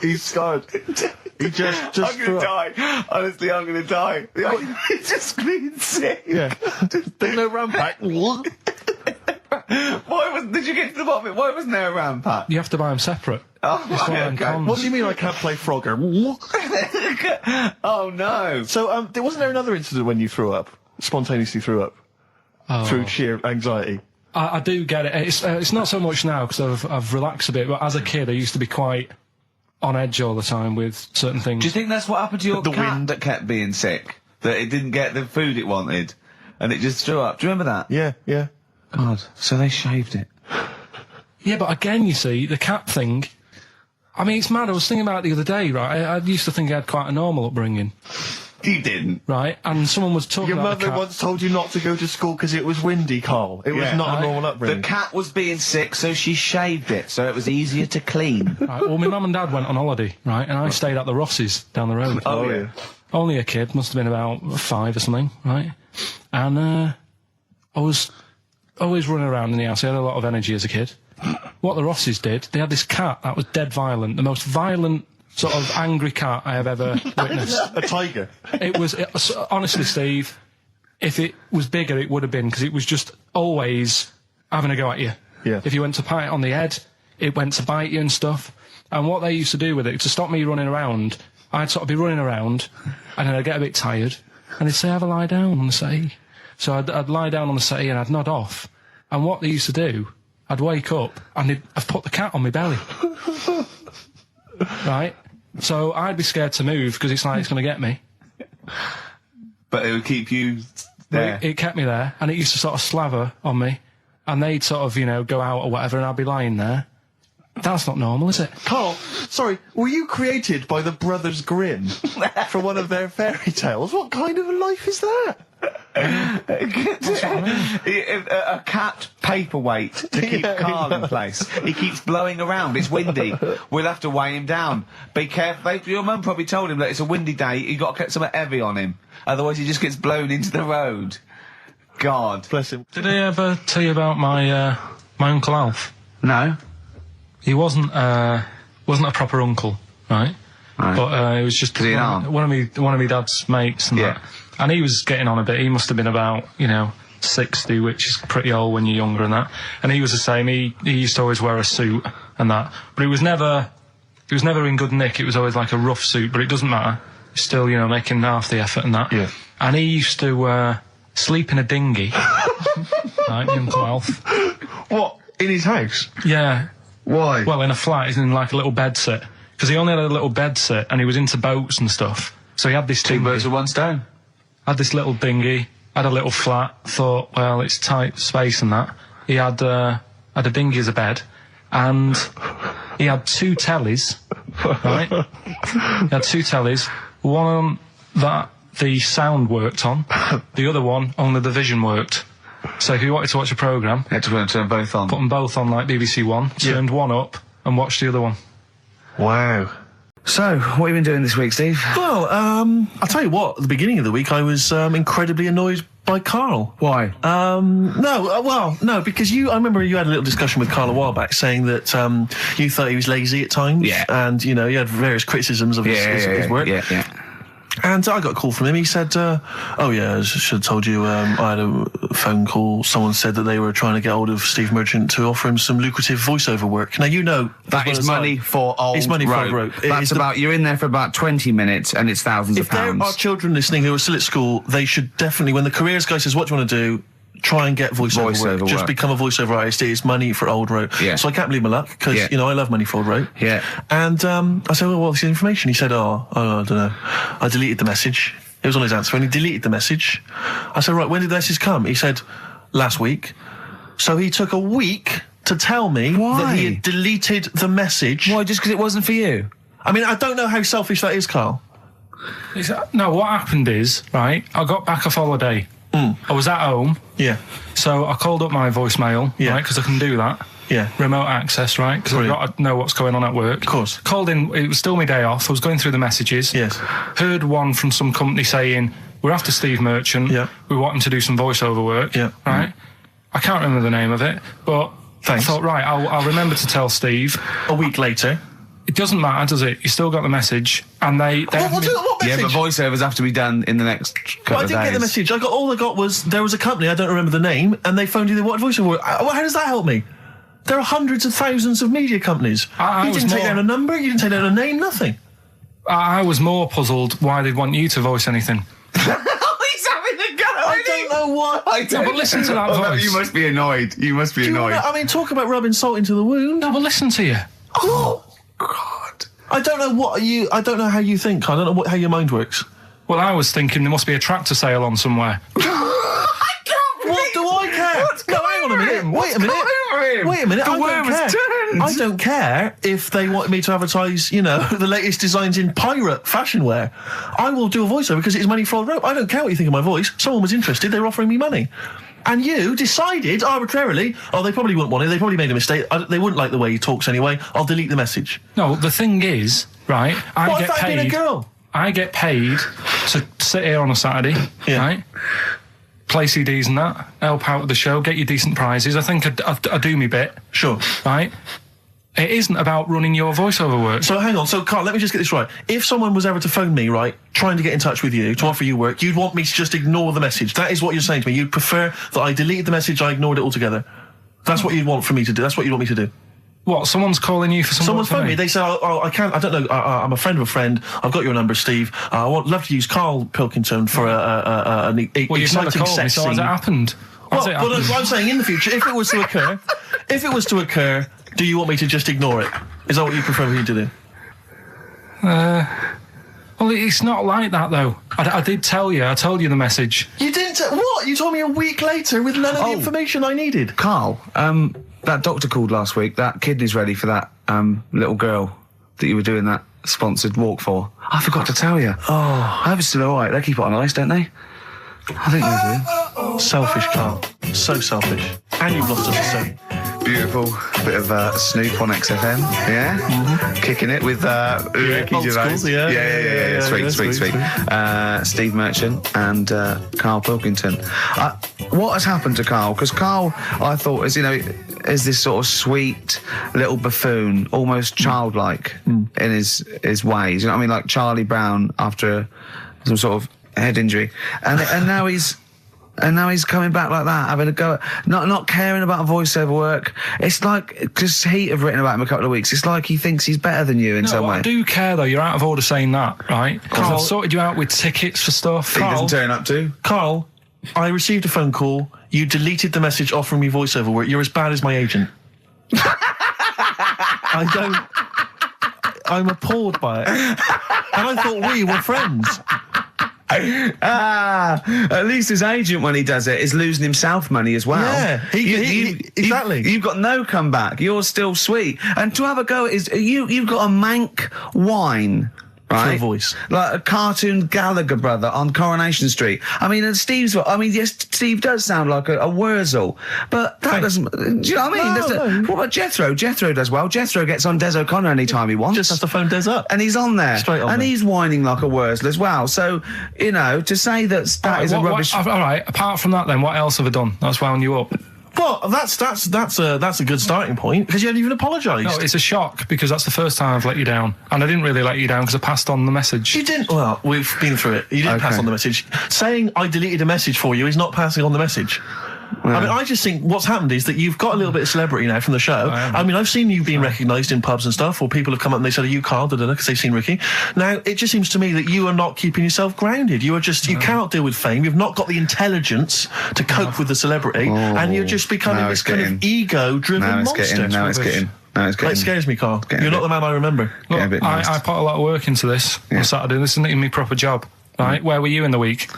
He's scarred. He just I'm gonna die. Honestly, I'm gonna die. He's just being sick. Yeah. There's no RAM pack. What? Did you get to the bottom of it? Why wasn't there a RAM pack? You have to buy them separate. Oh, okay. What do you mean I can't play Frogger? Oh no. So, wasn't there another incident when you threw up? Spontaneously threw up? Through sheer anxiety? I do get it. It's not so much now because I've relaxed a bit, but as a kid I used to be quite on edge all the time with certain things. Do you think that's what happened to your cat that kept being sick? That it didn't get the food it wanted and it just threw up? Do you remember that? Yeah. God, so they shaved it. Yeah, but again, you see, the cat thing, I mean, it's mad. I was thinking about it the other day, right? I used to think I had quite a normal upbringing. You didn't. Right? And someone was talking about Your mother once told you not to go to school because it was windy, Karl. It was not a normal upbringing. The cat was being sick, so she shaved it, so it was easier to clean. Right, well, my mum and dad went on holiday, right? And I stayed at the Rosses down the road. Oh, yeah. Only a kid, must have been about 5 or something, right? And I was always running around in the house. I had a lot of energy as a kid. What the Rosses did, they had this cat that was dead violent, the most violent sort of angry cat I have ever witnessed. A tiger? It was, honestly, Steve, if it was bigger, it would have been, because it was just always having a go at you. Yeah. If you went to pat it on the head, it went to bite you and stuff. And what they used to do with it, to stop me running around, I'd sort of be running around, and then I'd get a bit tired, and they'd say, have a lie down on the settee. So I'd lie down on the settee and I'd nod off. And what they used to do, I'd wake up and I'd put the cat on my belly. Right? So I'd be scared to move because it's like it's going to get me. But it would keep you there. It kept me there, and it used to sort of slaver on me, and they'd sort of, you know, go out or whatever, and I'd be lying there. That's not normal, is it? Karl, sorry, were you created by the Brothers Grimm for one of their fairy tales? What kind of a life is that? A cat paperweight to keep Karl in place. He keeps blowing around. It's windy. We'll have to weigh him down. Be careful. Your mum probably told him that it's a windy day. You got to get something heavy on him, otherwise he just gets blown into the road. God bless him. Did I ever tell you about my Uncle Alf? No. He wasn't a proper uncle, right? But it was just one of my dad's mates and that. And he was getting on a bit. He must have been about, 60, which is pretty old when you're younger and that. And he was the same. He used to always wear a suit and that. But it was never in good nick. It was always like a rough suit, but it doesn't matter. He's still, you know, making half the effort and that. Yeah. And he used to sleep in a dinghy. Right, young Karl. What? In his house? Yeah. Why? Well, in a flat, he's in like a little bed sit. Because he only had a little bed sit, and he was into boats and stuff. So he had this Two birds with one stone. Had this little dinghy, had a little flat, thought, well, it's tight space and that. He had a dinghy as a bed, and he had 2 tellies, right? He had 2 tellies, one that the sound worked on, the other one only the vision worked. So if you wanted to watch a programme... You had to turn both on. Put them both on like BBC One, turned one up and watched the other one. Wow. So, what have you been doing this week, Steve? Well, I'll tell you what, at the beginning of the week I was incredibly annoyed by Karl. Why? No, because I remember you had a little discussion with Karl a while back saying that you thought he was lazy at times. Yeah. And, you know, you had various criticisms of his work. Yeah. And I got a call from him. He said, oh yeah, I should have told you, I had a phone call. Someone said that they were trying to get hold of Steve Merchant to offer him some lucrative voiceover work. Now, you know... That is money for old It's money for old rope. That's you're in there for about 20 minutes and it's thousands of pounds. If there are children listening who are still at school, they should definitely, when the careers guy says, what do you want to do? Try and get voiceover work. Just become a voiceover artist. It's money for old rope. Yeah. So I can't believe my luck, because, you know, I love money for old rope. Yeah. And I said, well, what's the information? He said, I don't know. I deleted the message. It was on his answer, and he deleted the message. I said, right, when did the message come? He said, last week. So he took a week to tell me that he had deleted the message. Why, just because it wasn't for you? I mean, I don't know how selfish that is, Karl. No, what happened is, right, I got back off holiday. I was at home. Yeah. So I called up my voicemail, right, because I can do that. Yeah. Remote access, right, because I've got to know what's going on at work. Of course. Called in, it was still my day off, I was going through the messages. Yes. Heard one from some company saying, we're after Steve Merchant. Yeah. We want him to do some voiceover work. Yeah. Right? I can't remember the name of it, but I thought, right, I'll remember to tell Steve. A week later. It doesn't matter, does it? You still got the message, and they what message? Yeah, but voiceovers have to be done in the next couple of days. I didn't get the message. All I got was there was a company, I don't remember the name, and they phoned you. They wanted voiceover. How does that help me? There are hundreds of thousands of media companies. You didn't take down a number. You didn't take down a name. Nothing. I was more puzzled why they'd want you to voice anything. He's having a go. I don't know why. But listen to that voice. No, you must be annoyed. You must be annoyed. I mean, talk about rubbing salt into the wound. No, but listen to you. Oh God. I don't know I don't know how you think. I don't know how your mind works. Well, I was thinking there must be a tractor sale on somewhere. What do I care? No, hang on a minute. Wait a minute. I don't care if they want me to advertise, you know, the latest designs in pirate fashion wear. I will do a voiceover because it's money for old rope. I don't care what you think of my voice. Someone was interested. They were offering me money. And you decided arbitrarily, they probably wouldn't want it, they probably made a mistake, they wouldn't like the way he talks anyway, I'll delete the message. No, the thing is, right, I get paid... being a girl? I get paid to sit here on a Saturday, right, play CDs and that, help out with the show, get you decent prizes, I think I do me bit. Sure. Right? It isn't about running your voiceover work. So hang on, so Karl, let me just get this right. If someone was ever to phone me, right, trying to get in touch with you, to offer you work, you'd want me to just ignore the message. That is what you're saying to me. You'd prefer that I deleted the message, I ignored it altogether. That's what you'd want for me to do. That's what you'd want me to do. What, someone's calling you for some Someone's phoned me, they say, I can't, I don't know, I'm a friend of a friend, I've got your number, Steve, I would love to use Karl Pilkington for an exciting sex scene. So has it happened? Well, I'm saying in the future, if it was to occur, do you want me to just ignore it? Is that what you prefer me to do? Well, it's not like that, though. I did tell you. I told you the message. You didn't what? You told me a week later with none of the information I needed. Karl, that doctor called last week. That kidney's ready for that little girl that you were doing that sponsored walk for. I forgot to tell you. I hope it's still all right. They keep it on ice, don't they? I think they do. Selfish, Karl. So selfish. And you've lost us a son. Beautiful bit of Snoop on XFM, yeah? Mm-hmm. Kicking it with Ricky Gervais. Yeah. Sweet. Steve Merchant and Karl Pilkington. What has happened to Karl? Because Karl, I thought, is this sort of sweet little buffoon, almost childlike in his ways. You know what I mean? Like Charlie Brown after some sort of head injury. And now he's And now he's coming back like that, having a go at, not caring about voiceover work. It's like, because Heat have written about him a couple of weeks, it's like he thinks he's better than you in some way. I do care, though. You're out of order saying that, right? Because I've sorted you out with tickets for stuff. He doesn't turn up to. Karl, I received a phone call. You deleted the message offering me voiceover work. You're as bad as my agent. I'm appalled by it. And I thought we were friends. At least his agent, when he does it, is losing himself money as well. Yeah, exactly. You've got no comeback. You're still sweet. And to have a go is you've got a mank whine. Right? For a voice. Like a cartoon Gallagher brother on Coronation Street. I mean, and yes, Steve does sound like a Wurzel, but that doesn't, do you know what I mean? What about Jethro? Jethro does well. Jethro gets on Des O'Connor anytime he wants. Just has to phone Des up. And he's on there. Straight on and there. He's whining like a Wurzel as well. So, you know, to say that is a rubbish... all right, apart from that then, what else have I done that's wound you up? Well, that's a good starting point, because you haven't even apologised. No, it's a shock, because that's the first time I've let you down. And I didn't really let you down because I passed on the message. You didn't? Well, we've been through it. You didn't pass on the message. Saying I deleted a message for you is not passing on the message. I mean, I just think what's happened is that you've got a little bit of celebrity now from the show. I mean, I've seen you being recognised in pubs and stuff, or people have come up and they said, "Are you Karl?" because they've seen Ricky. Now, it just seems to me that you are not keeping yourself grounded. You are just, you cannot deal with fame. You've not got the intelligence to cope with the celebrity, and you're just becoming this kind of ego-driven monster. Now it's getting. It scares me, Karl. You're not the man I remember. Look, I put a lot of work into this on Saturday. This isn't even my proper job. Right? Where were you in the week?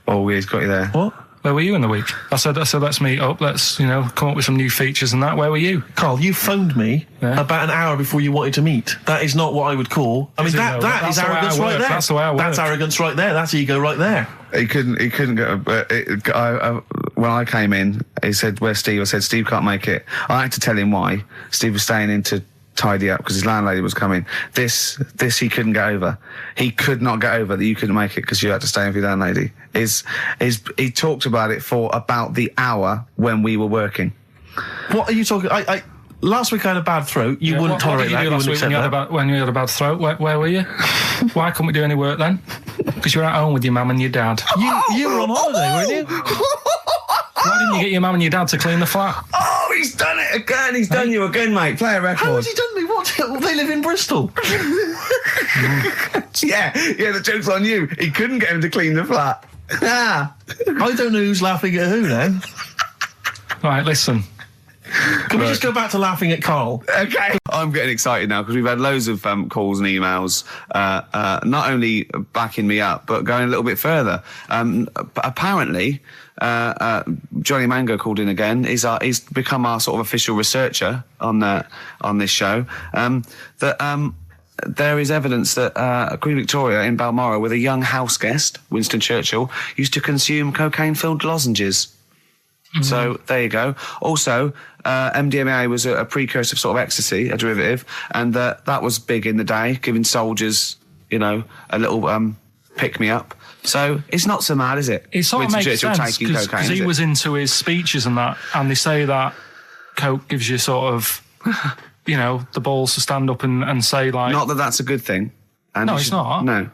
Oh, he's got you there. What? Where were you in the week? I said, let's meet up. Let's, come up with some new features and that. Where were you? Karl, you phoned me about an hour before you wanted to meet. That is not what I would call. I mean, that is arrogance right there. That's the way I work. That's arrogance right there. That's ego right there. He couldn't go. When I came in, he said, "Where's Steve?" I said, "Steve can't make it." I had to tell him why. Steve was staying in to tidy up because his landlady was coming. This he couldn't get over. He could not get over that you couldn't make it because you had to stay in with your landlady. He talked about it for about the hour when we were working. What are you talking? Last week I had a bad throat. You wouldn't tolerate that. You wouldn't accept that. When you had a bad throat, where were you? Why couldn't we do any work then? Because you were at home with your mum and your dad. You were on holiday, weren't you? Why didn't you get your mum and your dad to clean the flat? Oh, he's done it again. He's done you again, mate. Play a record. How has he done me? What? They live in Bristol. Yeah, the joke's on you. He couldn't get him to clean the flat. I don't know who's laughing at who now. Right, listen. Can we just go back to laughing at Karl? Okay. I'm getting excited now because we've had loads of calls and emails, not only backing me up, but going a little bit further. Apparently, Johnny Mango called in again. He's become our sort of official researcher on this show. There is evidence that Queen Victoria in Balmoral, with a young house guest, Winston Churchill, used to consume cocaine-filled lozenges. So there you go. Also, MDMA was a precursor of sort of ecstasy, a derivative, and that was big in the day, giving soldiers, a little pick-me-up. So it's not so mad, is it? It sort of makes sense because he was into his speeches and that, and they say that coke gives you sort of, the balls to stand up and say like. Not that that's a good thing. And no, it's not. No,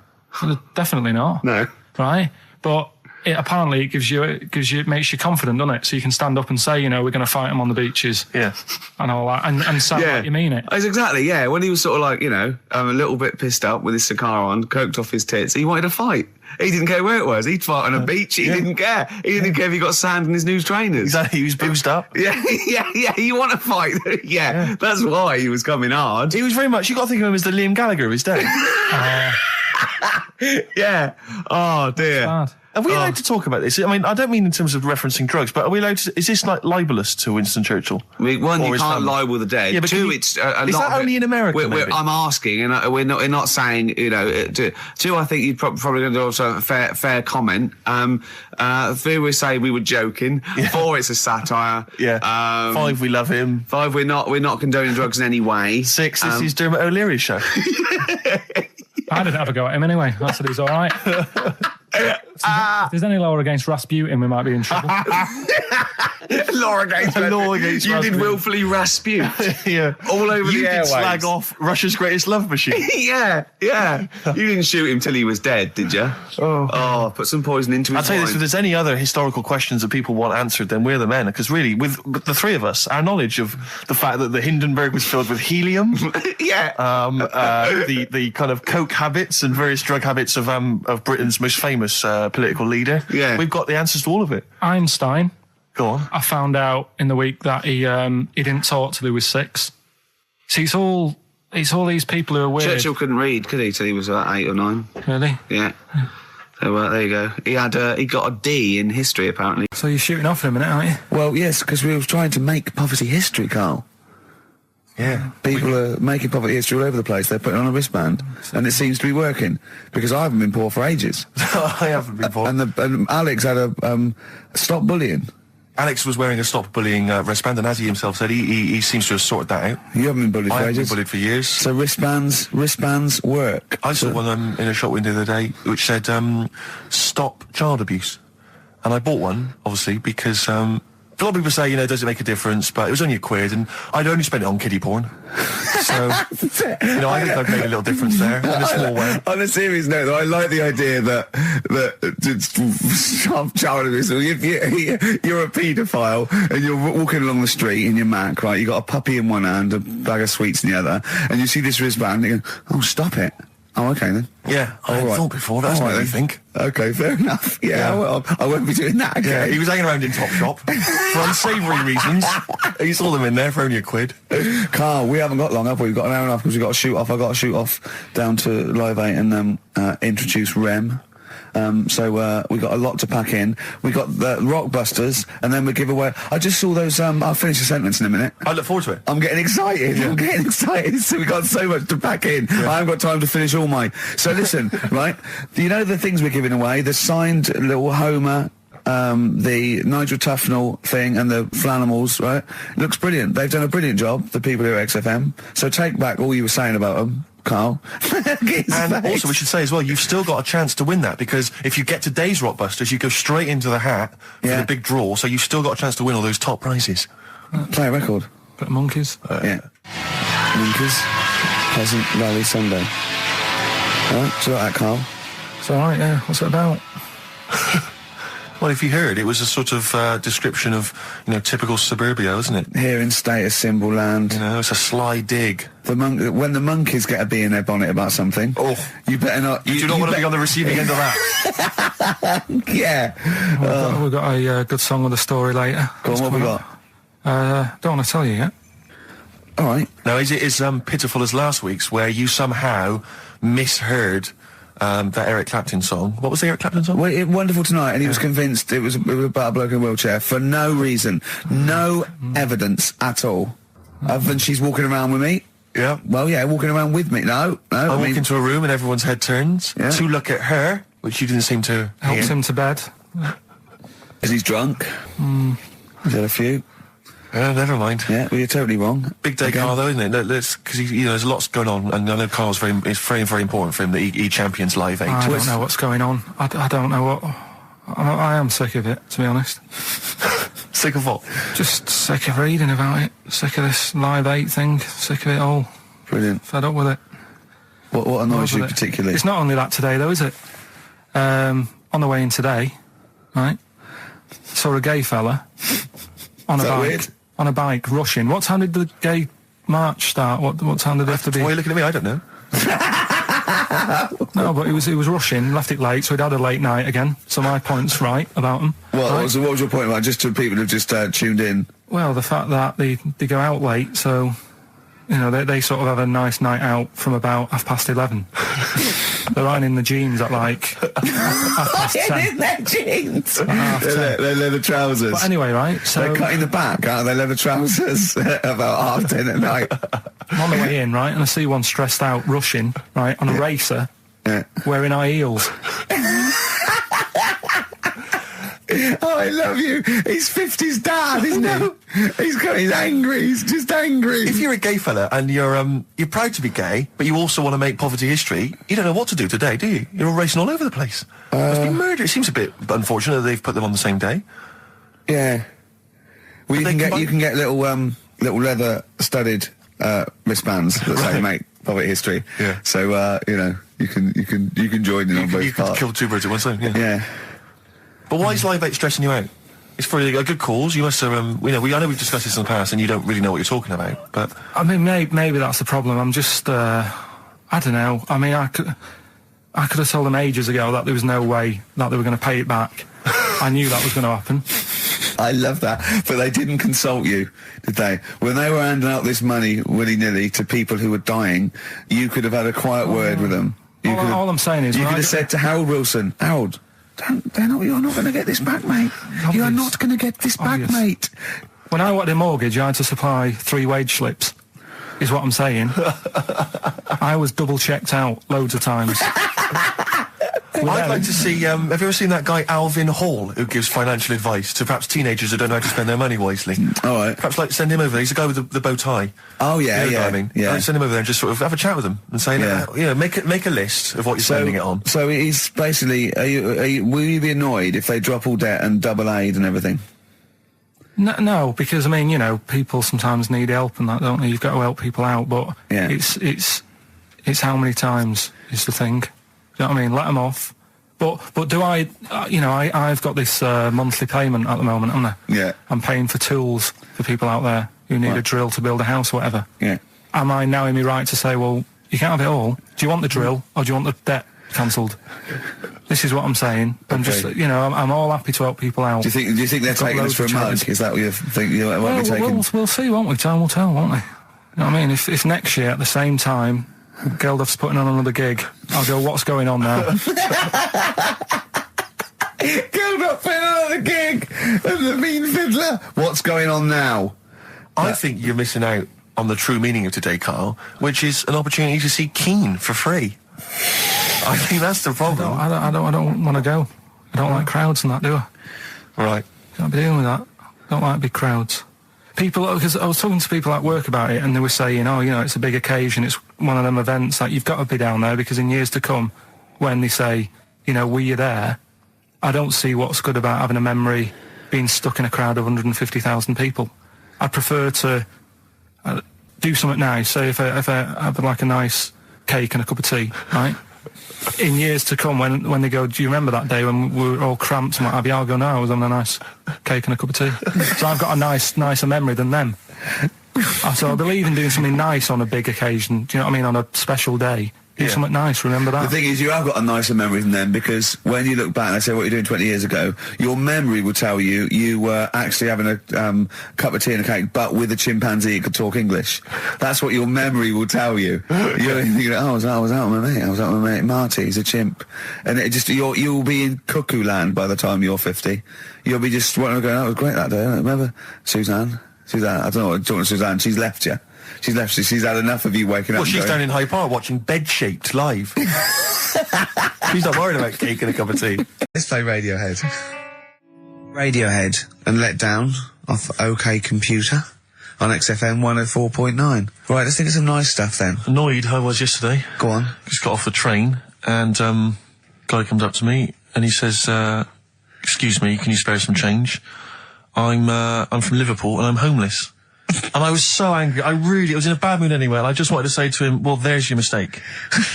definitely not. No, right, but. Apparently, it makes you confident, doesn't it? So you can stand up and say, we're going to fight them on the beaches. Yeah. And all that. And sound like you mean it. It's exactly, yeah. When he was sort of like, a little bit pissed up with his cigar on, coked off his tits, he wanted to fight. He didn't care where it was. He'd fight on a beach. He didn't care. He didn't care if he got sand in his new trainers. Exactly. He was boozed up. Yeah. You want to fight. Yeah. That's why he was coming hard. He was very much, you got to think of him as the Liam Gallagher of his day. Yeah. Oh, dear. Bad. Are we allowed to talk about this? I mean, I don't mean in terms of referencing drugs, but are we allowed to... Is this like libelous to Winston Churchill? One, you can't libel the dead. Yeah, but two, is that only in America? I'm asking, and we're not saying, Two, I think you're probably going to do also a fair comment. Three, we say we were joking. Yeah. 4, it's a satire. Yeah. 5, we love him. 5, we're not condoning drugs in any way. 6, this is Dermot O'Leary's show. I didn't have a go at him anyway. I said he's all right. If there's any lower against Rasputin, we might be in trouble. Law against You did willfully Rasputin. Yeah. All over the airwaves. You did slag off Russia's greatest love machine. Yeah. You didn't shoot him till he was dead, did you? Oh, put some poison into his I'll tell you this, wine. if there's any other historical questions that people want answered, then we're the men. Because really, with the three of us, our knowledge of the fact that the Hindenburg was filled with helium, the kind of coke habits and various drug habits of Britain's most famous political leader, we've got the answers to all of it. Einstein. Go on. I found out in the week that he didn't talk till he was 6. See, it's all these people who are weird. Churchill couldn't read, could he, till he was 8 or 9? Really? Yeah. So there you go. He got a D in history, apparently. So you're shooting off in a minute, aren't you? Well, yes, because we were trying to make poverty history, Karl. Yeah. People are making poverty history all over the place. They're putting on a wristband, and it seems to be working, because I haven't been poor for ages. I haven't been poor. And Alex had a stop bullying. Alex was wearing a stop bullying wristband, and as he himself said, he seems to have sorted that out. You haven't been bullied for I haven't ages? been bullied for years. So wristbands work. I saw one in a shop window the other day which said, stop child abuse. And I bought one, obviously, because a lot of people say, does it make a difference? But it was only £1, and I'd only spent it on kiddie porn. So, I think I've made a little difference there, in a small way. On a serious note, though, I like the idea that child abuse. If you're a paedophile and you're walking along the street in your Mac, right? You got a puppy in one hand, a bag of sweets in the other, and you see this wristband, and you go, "Oh, stop it." Oh, okay then. Yeah, I hadn't thought before. That's what I think. Okay, fair enough. Yeah. Well, I won't be doing that again. Yeah, he was hanging around in Topshop for unsavoury reasons. He saw them in there for only £1. Karl, we haven't got long, have we? We've got an hour and a half because we've got to shoot off. I've got to shoot off down to Live 8 and introduce Rem. So we got a lot to pack in. We got the Rockbusters, and then we give away. I just saw those. I'll finish the sentence in a minute. I look forward to it. I'm getting excited. Yeah. I'm getting excited. So we got so much to pack in. Yeah. I haven't got time to finish all my. So listen, right? The things we're giving away: the signed little Homer. The Nigel Tufnell thing and the Flanimals, right? Looks brilliant. They've done a brilliant job, the people here at XFM. So take back all you were saying about them, Karl. And also we should say as well, you've still got a chance to win that, because if you get today's Rockbusters, you go straight into the hat for the big draw, so you've still got a chance to win all those top prizes. Play a record. Bit of Monkeys. Yeah. Monkeys. Pleasant Valley Sunday. Alright, do you like that, Karl? It's alright, yeah. What's it about? Well, if you heard, it was a sort of description of, typical suburbia, isn't it? Here in status symbol land. It's a sly dig. When the monkeys get a bee in their bonnet about something, you better not. You do not want to be on the receiving end of that. Yeah. We've got a good song with a story later. Go on, what we got? Don't want to tell you yet. All right. Now, is it as pitiful as last week's, where you somehow misheard that Eric Clapton song? What was the Eric Clapton song? Well, Wonderful Tonight, and he was convinced it was about a bloke in a wheelchair for no reason, no evidence at all, other than she's walking around with me. Yeah. Well, yeah, walking around with me. No. I walk into a room and everyone's head turns to look at her, which you didn't seem to helps hear. him to bed. Is he drunk? He's had a few. Never mind. Yeah, well, you're totally wrong. Big day, Karl, though, isn't it? Because there's lots going on, and I know Karl's it's very, very important for him that he champions Live 8. I don't know what's going on. I don't know what. I am sick of it, to be honest. Sick of what? Just sick of reading about it. Sick of this Live 8 thing. Sick of it all. Brilliant. Fed up with it. What annoys you particularly? It's not only that today, though, is it? On the way in today, right, saw a gay fella on a bike. Weird? On a bike, rushing. What time did the gay march start? What time did it have to be? Why are you looking at me? I don't know. No, but he was rushing, left it late, so he'd had a late night again. So my point's right about him. What right? was your point about, just to people who've just tuned in? Well, the fact that they go out late, so they sort of have a nice night out from about 11:30. They're ironing the jeans at like 10:30. In their jeans. They're leather trousers. But anyway, right? So they're cutting the back, aren't they? Leather trousers about 10:30 at night. I'm on the way in, right, and I see one stressed out, rushing, right, on a racer, wearing high heels. Oh, I love you. He's 50's dad, isn't he? He's angry. He's just angry. If you're a gay fella and you're proud to be gay, but you also want to make poverty history, you don't know what to do today, do you? You're all racing all over the place. Must be murder. It seems a bit unfortunate that they've put them on the same day. Yeah. Well, you can get little leather studded wristbands that say "Make Poverty History." Yeah. So you can join in on both you parts. You can kill two birds at one stone. Yeah. Yeah. But why is Live 8 stressing you out? It's for a good cause. You must have, I know we've discussed this in the past, and you don't really know what you're talking about. But I mean, maybe that's the problem. I'm just, I don't know. I mean, I could have told them ages ago that there was no way that they were going to pay it back. I knew that was going to happen. I love that. But they didn't consult you, did they? When they were handing out this money willy-nilly to people who were dying, you could have had a quiet word with them. All I'm saying is... You could have said to Harold Wilson, Harold, you're not going to get this back, mate. Obvious. You are not going to get this back, mate. When I wanted a mortgage, I had to supply 3 wage slips, is what I'm saying. I was double-checked out loads of times. I'd like to see, have you ever seen that guy Alvin Hall, who gives financial advice to perhaps teenagers who don't know how to spend their money wisely? All right. Perhaps, send him over there. He's the guy with the bow tie. Oh, yeah, you know what I mean? Yeah. Send him over there and just sort of have a chat with him and say, make a list of what you're spending it on. So he's basically, will you be annoyed if they drop all debt and double aid and everything? No, because, I mean, people sometimes need help and that, don't they? You've got to help people out, but it's how many times is the thing. Do you know what I mean? Let them off. But do I, I've got this monthly payment at the moment, haven't I? Yeah. I'm paying for tools for people out there who need a drill to build a house or whatever. Yeah. Am I now in my right to say, well, you can't have it all? Do you want the drill or do you want the debt cancelled? This is what I'm saying. I'm just, I'm all happy to help people out. Do you think they're taking us for a mug? Is that what you think you might be taking? We'll see, won't we? Time will tell, won't we? You know what I mean? If next year at the same time Geldof's putting on another gig, I'll go, what's going on now? Geldof putting on another gig and the mean fiddler. What's going on now? I think you're missing out on the true meaning of today, Karl, which is an opportunity to see Keane for free. I think that's the problem. I don't want to go. I don't like crowds and that, do I? Right. Can't be dealing with that. I don't like big crowds. People, because I was talking to people at work about it, and they were saying, it's a big occasion, it's one of them events, that you've got to be down there, because in years to come, when they say, were you there, I don't see what's good about having a memory being stuck in a crowd of 150,000 people. I'd prefer to do something nice. Say if I have like a nice cake and a cup of tea, right? In years to come, when they go, do you remember that day when we were all cramped and what have you? I'll go, no, I was having a nice cake and a cup of tea. So I've got a nicer memory than them. So I believe in doing something nice on a big occasion. Do you know what I mean? On a special day. Do something nice, remember that. The thing is, you have got a nicer memory than them, because when you look back and they say what you're doing 20 years ago, your memory will tell you were actually having a cup of tea and a cake, but with a chimpanzee that could talk English. That's what your memory will tell you. You're thinking, I was out with my mate. I was out with my mate Marty. He's a chimp, and you'll be in cuckoo land by the time you're 50. You'll be just going, that was great that day. Remember Suzanne? I don't know what I'm talking to Suzanne. She's left you. She's left you. She's had enough of you waking up. Well, she's down in Hyde Park watching Bed-Shaped live. She's not worried about cake and a cup of tea. Let's play Radiohead. Radiohead and Let Down off OK Computer on XFM 104.9. Right, let's think of some nice stuff then. Annoyed I was yesterday. Go on. Just got off the train and guy comes up to me and he says, excuse me, can you spare some change? I'm from Liverpool and I'm homeless. And I was so angry. I was in a bad mood anyway, and I just wanted to say to him, well, there's your mistake.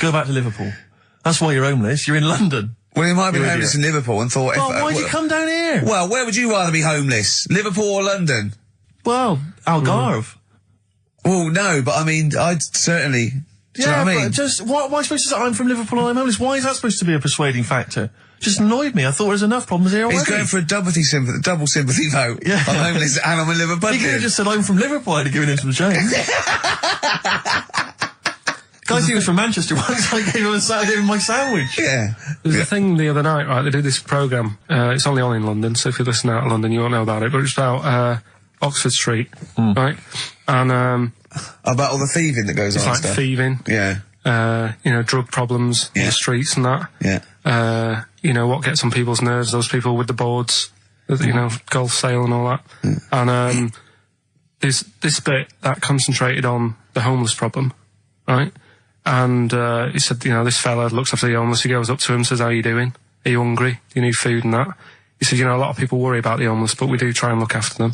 Go back to Liverpool. That's why you're homeless. You're in London. Well, he might have been homeless in Liverpool and thought... Well, why'd you come down here? Well, where would you rather be homeless? Liverpool or London? Well, Algarve. Well, no, but I mean, I'd certainly... Do you know what I mean? But why am I supposed to say I'm from Liverpool and I'm homeless? Why is that supposed to be a persuading factor? Just annoyed me. I thought there was enough problems here already. He's going for a double sympathy vote. Yeah. I'm homeless and I'm a Liverpool. He could have just said I'm from Liverpool. I'd have given him some change. Guys, he was from Manchester once. I gave him my sandwich. Yeah. There was a thing the other night, right? They did this programme. It's only on in London, so if you listen out of London, you won't know about it. But it's about Oxford Street, right? And about all the thieving that goes on. It's like stuff. thieving. Yeah. Drug problems in the streets and that. Yeah. What gets on people's nerves, those people with the boards, golf sale and all that. And there's this bit that concentrated on the homeless problem, right? And he said, this fella looks after the homeless, he goes up to him, says, how are you doing? Are you hungry? Do you need food and that? He said, a lot of people worry about the homeless, but we do try and look after them.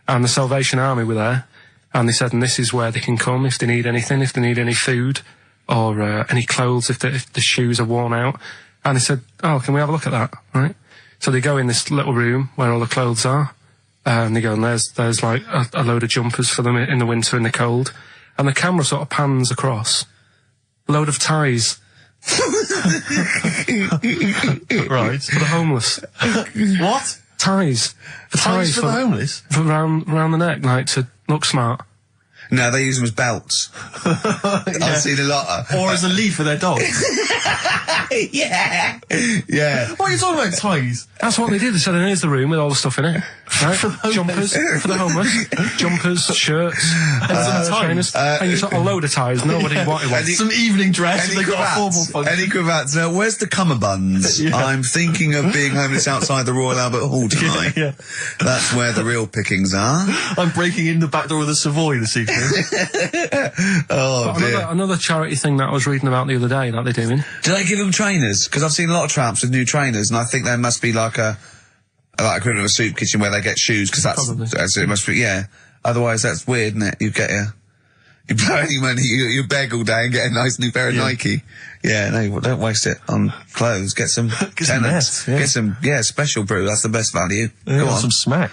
and the Salvation Army were there, and they said, and this is where they can come if they need anything, if they need any food, or any clothes, if the shoes are worn out. And they said, oh, can we have a look at that, right? So they go in this little room where all the clothes are, and they go, and there's like a load of jumpers for them in the winter, in the cold. And the camera sort of pans across. A load of ties. Right. For the homeless. What? Ties. Ties for the homeless? For round the neck, like, to look smart. No, they use them as belts. I've seen a lot. Or as a lead for their dog. Yeah. What are you talking about, ties? That's what they did. They said, here's the room with all the stuff in it. Right? Jumpers for the homeless. Jumpers, shirts, trainers. And you got a load of ties. Nobody wanted one. Some evening dress. They got a formal function. Any cravats? Now, where's the cummerbunds? I'm thinking of being homeless outside the Royal Albert Hall tonight. That's where the real pickings are. I'm breaking in the back door of the Savoy this evening. Oh, dear. Another charity thing that I was reading about the other day that they're doing. Do they give them trainers? Because I've seen a lot of tramps with new trainers, and I think there must be like equivalent of a soup kitchen where they get shoes, because that's it must be, yeah. Otherwise, that's weird, isn't it? You blow any money, you beg all day and get a nice new pair of Nike. Yeah, no, don't waste it on clothes. Get some tenants. Get some, special brew. That's the best value. Go on. Some smack.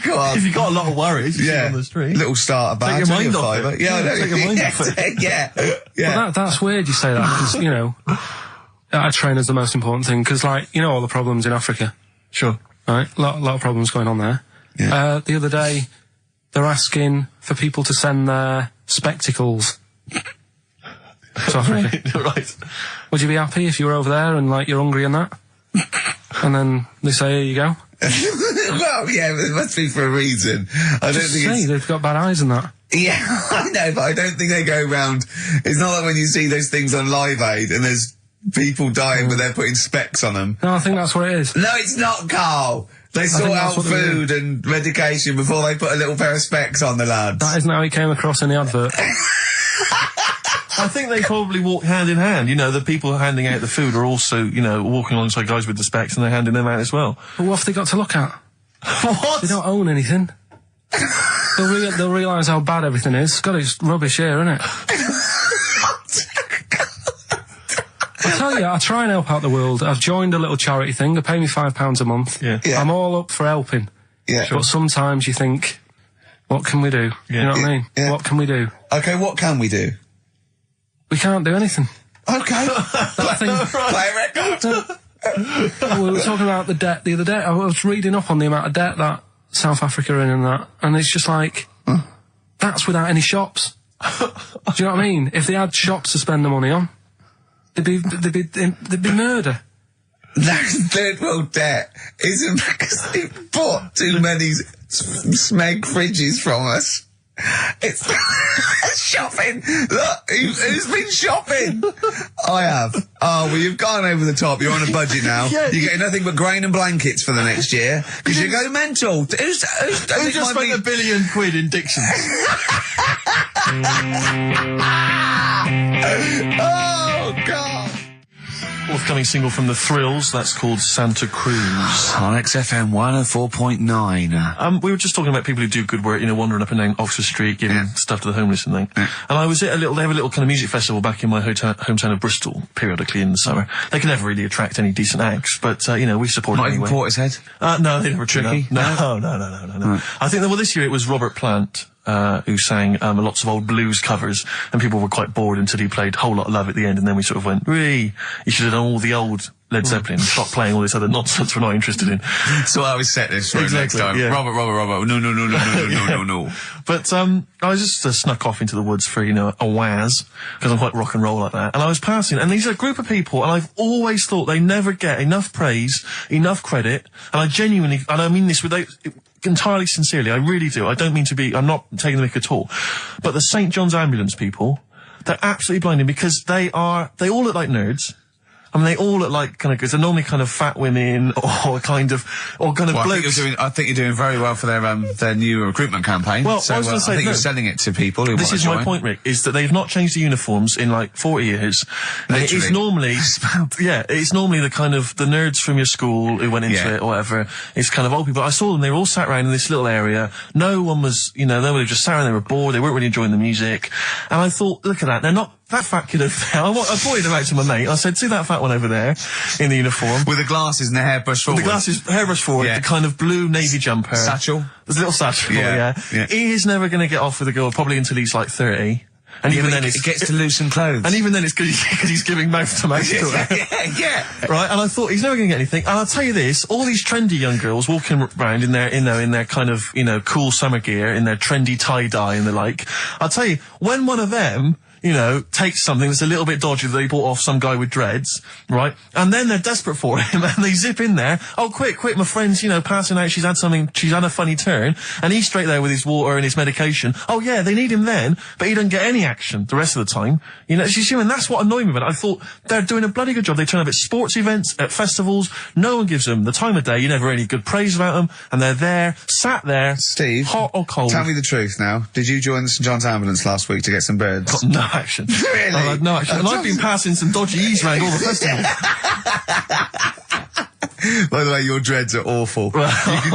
Go on. If you've got a lot of worries, on the street. Little starter bag. Take your mind off it. Yeah, take your mind off it. Yeah. Well, that's weird you say that, because, you know, a trainer's the most important thing, because, like, you know all the problems in Africa. Sure. Right? A lot of problems going on there. Yeah. The other day, they're asking for people to send their spectacles to Africa. Right. Would you be happy if you were over there and, like, you're hungry and that? And then they say, here you go. Well, yeah, it must be for a reason. I don't think they've got bad eyes and that. Yeah, I know, but I don't think they go round. It's not like when you see those things on Live Aid and there's people dying but they're putting specs on them. No, I think that's what it is. No, it's not, Carl. They sort out food and medication before they put a little pair of specs on the lads. That isn't how he came across in the advert. I think they probably walk hand in hand. You know, the people handing out the food are also, you know, walking alongside guys with the specs, and they're handing them out as well. But what have they got to look at? What? They don't own anything. They'll realise how bad everything is. God, it's rubbish here, isn't it? I tell you, I try and help out the world. I've joined a little charity thing. They pay me £5 a month. Yeah. I'm all up for helping. Yeah. But sometimes you think, what can we do? You know what I mean? Yeah. What can we do? Okay, what can we do? We can't do anything. Okay. Play a record. We were talking about the debt the other day. I was reading up on the amount of debt that South Africa are in and that, and it's just like, that's without any shops. Do you know what I mean? If they had shops to spend the money on, there'd be murder. That's third world debt isn't because they bought too many smeg fridges from us. It's shopping. Look, who's been shopping? I have. Oh, well, you've gone over the top. You're on a budget now. You're getting nothing but grain and blankets for the next year because you go mental. Who just spent £1 billion in Dixon's? Oh, God. Forthcoming single from The Thrills, that's called Santa Cruz. On XFM 104.9. We were just talking about people who do good work, you know, wandering up and down Oxford Street, giving stuff to the homeless and things. And I was at they have a little kind of music festival back in my hometown of Bristol, periodically in the summer. They can never really attract any decent acts, but, you know, we support it anyway. Not even Portishead? No, they never Tricky? No. Right. I think that, well, this year it was Robert Plant, who sang lots of old blues covers, and people were quite bored until he played Whole Lot of Love at the end, and then we sort of went, you should have done all the old Led Zeppelin, stop playing all this other nonsense we're not interested in. So I always set this for next time. Yeah. Robert, no. But I was just snuck off into the woods for, you know, a waz, because I'm quite rock and roll like that, and I was passing, and these are a group of people, and I've always thought they never get enough praise, enough credit, and I genuinely, and I mean this entirely sincerely, I really do. I don't mean to be, I'm not taking the mick at all. But the St. John's Ambulance people, they're absolutely blinding because they all look like nerds. I mean, they all look like kind of goods. They're normally kind of fat women or kind of blokes. I think you're doing very well for their new recruitment campaign. Well, so, I was going to say, I think you're selling it to people who this is my point, Rick, is that they've not changed the uniforms in like 40 years. It's normally, it's normally the kind of the nerds from your school who went into it or whatever. It's kind of old people. I saw them, they were all sat around in this little area. No one was, they were just sat around, they were bored, they weren't really enjoying the music. And I thought, look at that, they're not that fat kid over there. I pointed him out to my mate. I said, see that fat one over there in the uniform? With the glasses and the hairbrush forward. With the glasses, hairbrush forward, the kind of blue navy jumper. Satchel. There's a little satchel, He is never going to get off with a girl, probably until he's like 30. And even then it gets to loosen clothes. And even then it's because he's giving mouth to mouth to her. Right, and I thought, he's never going to get anything. And I'll tell you this, all these trendy young girls walking around in their kind of, cool summer gear, in their trendy tie-dye and the like, I'll tell you, when one of them, takes something that's a little bit dodgy that they bought off some guy with dreads, right? And then they're desperate for him and they zip in there. Oh, quick, my friend's, passing out. She's had a funny turn. And he's straight there with his water and his medication. Oh yeah, they need him then, but he doesn't get any action the rest of the time. And that's what annoyed me about it. I thought, they're doing a bloody good job. They turn up at sports events, at festivals. No one gives them the time of day. You never hear any good praise about them. And they're there, sat there. Steve. Hot or cold. Tell me the truth now. Did you join the St John's ambulance last week to get some birds? Got no action. Really? I had no action. And I've been passing some dodgy E's around all the festivals. By the way, your dreads are awful.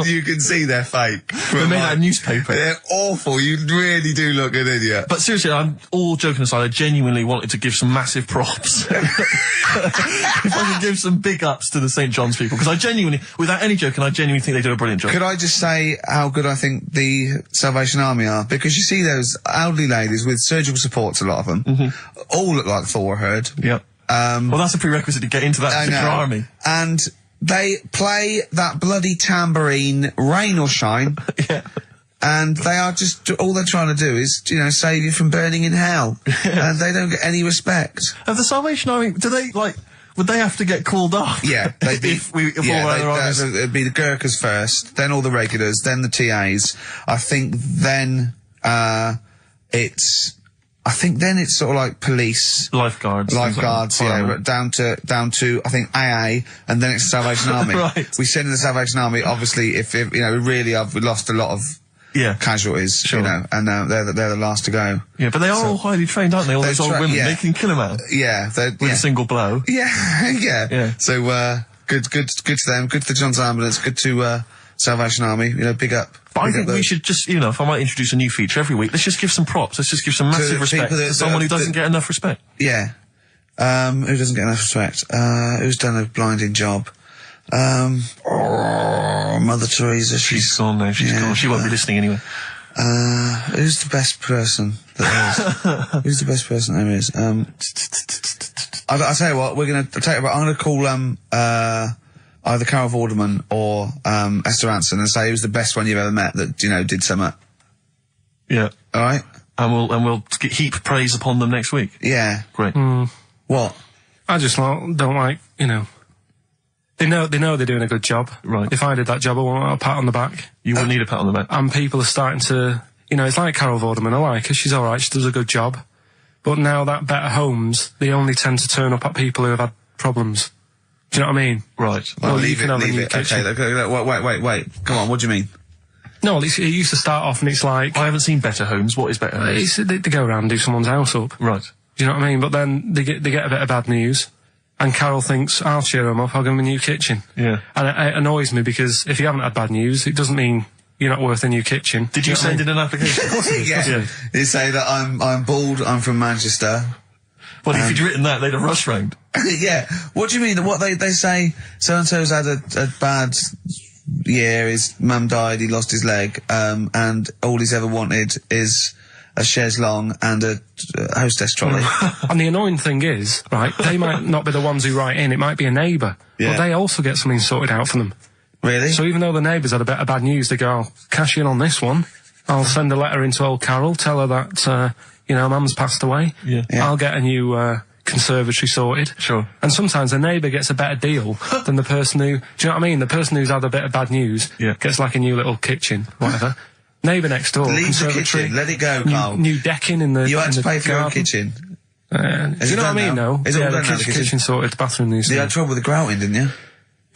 You can see they're fake. They're made out of newspaper. They're awful. You really do look an idiot. But seriously, I'm all joking aside, I genuinely wanted to give some massive props. If I could give some big ups to the St. John's people, because I genuinely, without any joking, I genuinely think they do a brilliant job. Could I just say how good I think the Salvation Army are? Because you see those elderly ladies with surgical supports, a lot of them, all look like Thor Herd. Yep. Well, that's a prerequisite to get into that particular army. And they play that bloody tambourine, rain or shine. And they are just, all they're trying to do is, save you from burning in hell. And they don't get any respect. Of the Salvation Army, do they, would they have to get called off? Yeah, they'd be, it'd be the Gurkhas first, then all the regulars, then the TAs. I think then it's sort of like police. Lifeguards, down to, I think, AA, and then it's the Salvation Army. Right. We send in the Salvation Army, obviously, if we lost a lot of casualties, and they're the last to go. Yeah, but they are all highly trained, aren't they? All those old women, they can kill them out. Yeah, with a single blow. Yeah. So, good to them, good to the John's Ambulance, good to, Salvation Army, big up. But I think we should just, if I might introduce a new feature every week, let's just give some props. Let's just give some massive respect to someone who doesn't get enough respect. Yeah. Who doesn't get enough respect? Who's done a blinding job? Mother Teresa. She's gone now. She's gone. She won't be listening anyway. Who's the best person there is? Who's the best person there is? I'll tell you what, I'm gonna call, either Karl Vorderman or Esther Anson and say who's the best one you've ever met that did something. Yeah. All right. And we'll heap praise upon them next week. Yeah. Great. What? I just don't like. They know they're doing a good job. Right. If I did that job, I want a pat on the back. You wouldn't need a pat on the back. And people are starting to, it's like Karl Vorderman. I like her. She's all right. She does a good job. But now that Better Homes, they only tend to turn up at people who have had problems. Do you know what I mean? Right. Well, leave it. Okay, wait. Come on, what do you mean? No, it used to start off and it's like... I haven't seen Better Homes. What is Better Homes? They go around and do someone's house up. Right. Do you know what I mean? But then they get a bit of bad news. And Carol thinks, I'll cheer them up, I'll give them a new kitchen. Yeah. And it annoys me because if you haven't had bad news, it doesn't mean you're not worth a new kitchen. Did you send in an application? Yeah. You say that I'm bald, I'm from Manchester. Well, if you'd written that, they'd have rushed round. Yeah. What do you mean? What they say, so-and-so's had a bad year, his mum died, he lost his leg, and all he's ever wanted is a chaise longue and a hostess trolley. And the annoying thing is, right, they might not be the ones who write in, it might be a neighbour, but they also get something sorted out for them. Really? So even though the neighbours had a bit of bad news, they go, I'll cash in on this one, I'll send a letter into old Carol, tell her that, mum's passed away. Yeah. I'll get a new conservatory sorted. Sure. And sometimes the neighbour gets a better deal than the person who... Do you know what I mean? The person who's had a bit of bad news gets like a new little kitchen, whatever. Neighbour next door, leave conservatory. The kitchen. Let it go, Karl. New decking in the You had to pay garden. for your own kitchen. Do you know what I mean, though? Is it all done now? The kitchen sorted, the bathroom needs. You had trouble with the grouting, didn't you?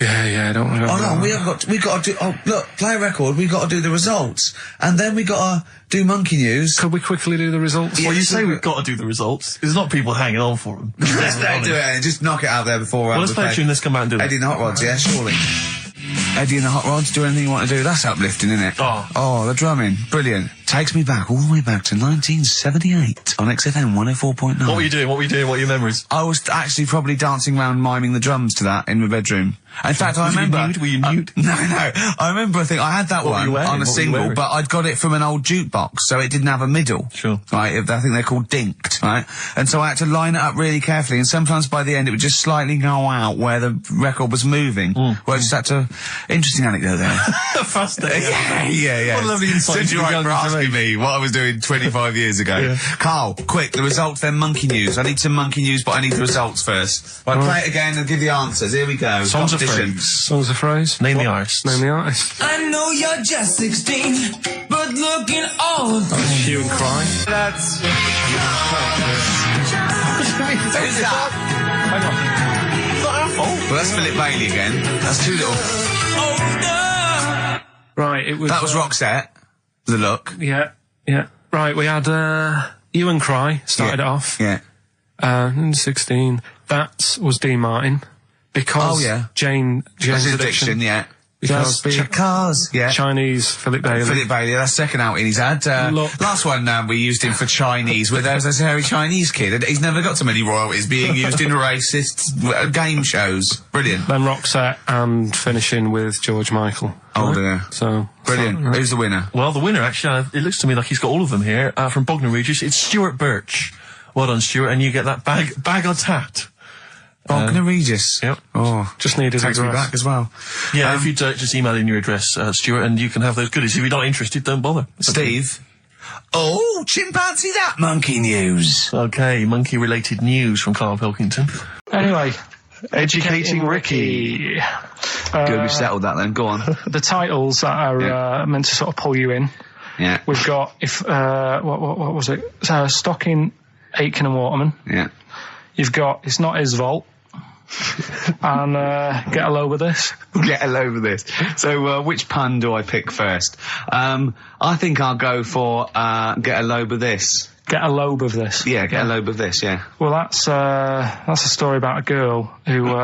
Yeah, I don't want to go. Oh no, we got to do. Oh look, play a record. We got to do the results, and then we got to do Monkey News. Could we quickly do the results? Well, you say we've got to do the results. There's not people hanging on for them. Let's do it and just knock it out there before. Well, let's play a tune. Let's come out and do it. Eddie and the Hot Rods, yeah, surely. Eddie and the Hot Rods, do anything you want to do. That's uplifting, isn't it? Oh, the drumming, brilliant. Takes me back, all the way back to 1978 on XFM 104.9. What were you doing? What are your memories? I was actually probably dancing around miming the drums to that in my bedroom. In fact, I remember... Were you nude? No. I remember, I think I had that one on a single, but I'd got it from an old jukebox, so it didn't have a middle. Sure. Right, I think they're called dinked, right? And so I had to line it up really carefully, and sometimes by the end it would just slightly go out where the record was moving. Well, I just had to... Interesting anecdote there. Fascinating. Yeah. What a lovely insight. Since you're right for asking me what I was doing 25 years ago. Yeah. Carl, quick, the results, then Monkey News. I need some Monkey News, but I need the results first. Right, play it again and give the answers. Here we go. Songs of phrase. Name the artist. Name the artist. I know you're just 16, but looking old. Hue and Cry. That's... Who's that? Hang on. It's not our fault. Well, that's Philip Bailey again. That's too little. Right, it was... That was Roxette. The Look. Yeah. Right, we had, Hue and Cry started it off. Yeah. 16. That was Dean Martin. Because Jane's Addiction. Yeah. Because Chinese, Philip Bailey. That's second outing he's had. Last one, we used him for Chinese, where there's a hairy Chinese kid. He's never got so many royalties being used in racist game shows. Brilliant. Then Roxette and finishing with George Michael. Oh dear. So. Brilliant. Right. Who's the winner? Well, the winner, actually, it looks to me like he's got all of them here, from Bognor Regis. It's Stuart Birch. Well done, Stuart, and you get that bag of tat. Bognor Regis. Yep. Oh, just need his takes address. me back as well. Yeah, if you just email in your address, Stuart, and you can have those goodies. If you're not interested, don't bother. Steve. Oh, chimpanzee that Monkey News. Okay, monkey-related news from Karl Pilkington. Anyway. Educating Ricky. Good, we've settled that then. Go on. The titles that are meant to sort of pull you in. Yeah. We've got, what was it? Stocking, Aitken and Waterman. Yeah. You've got It's Not His Vault. And Get a Load with This. Get a load with this. So, which pun do I pick first? I think I'll go for Get a Load with This. Get a lobe of this. Yeah, get a lobe of this, yeah. Well, that's a story about a girl who,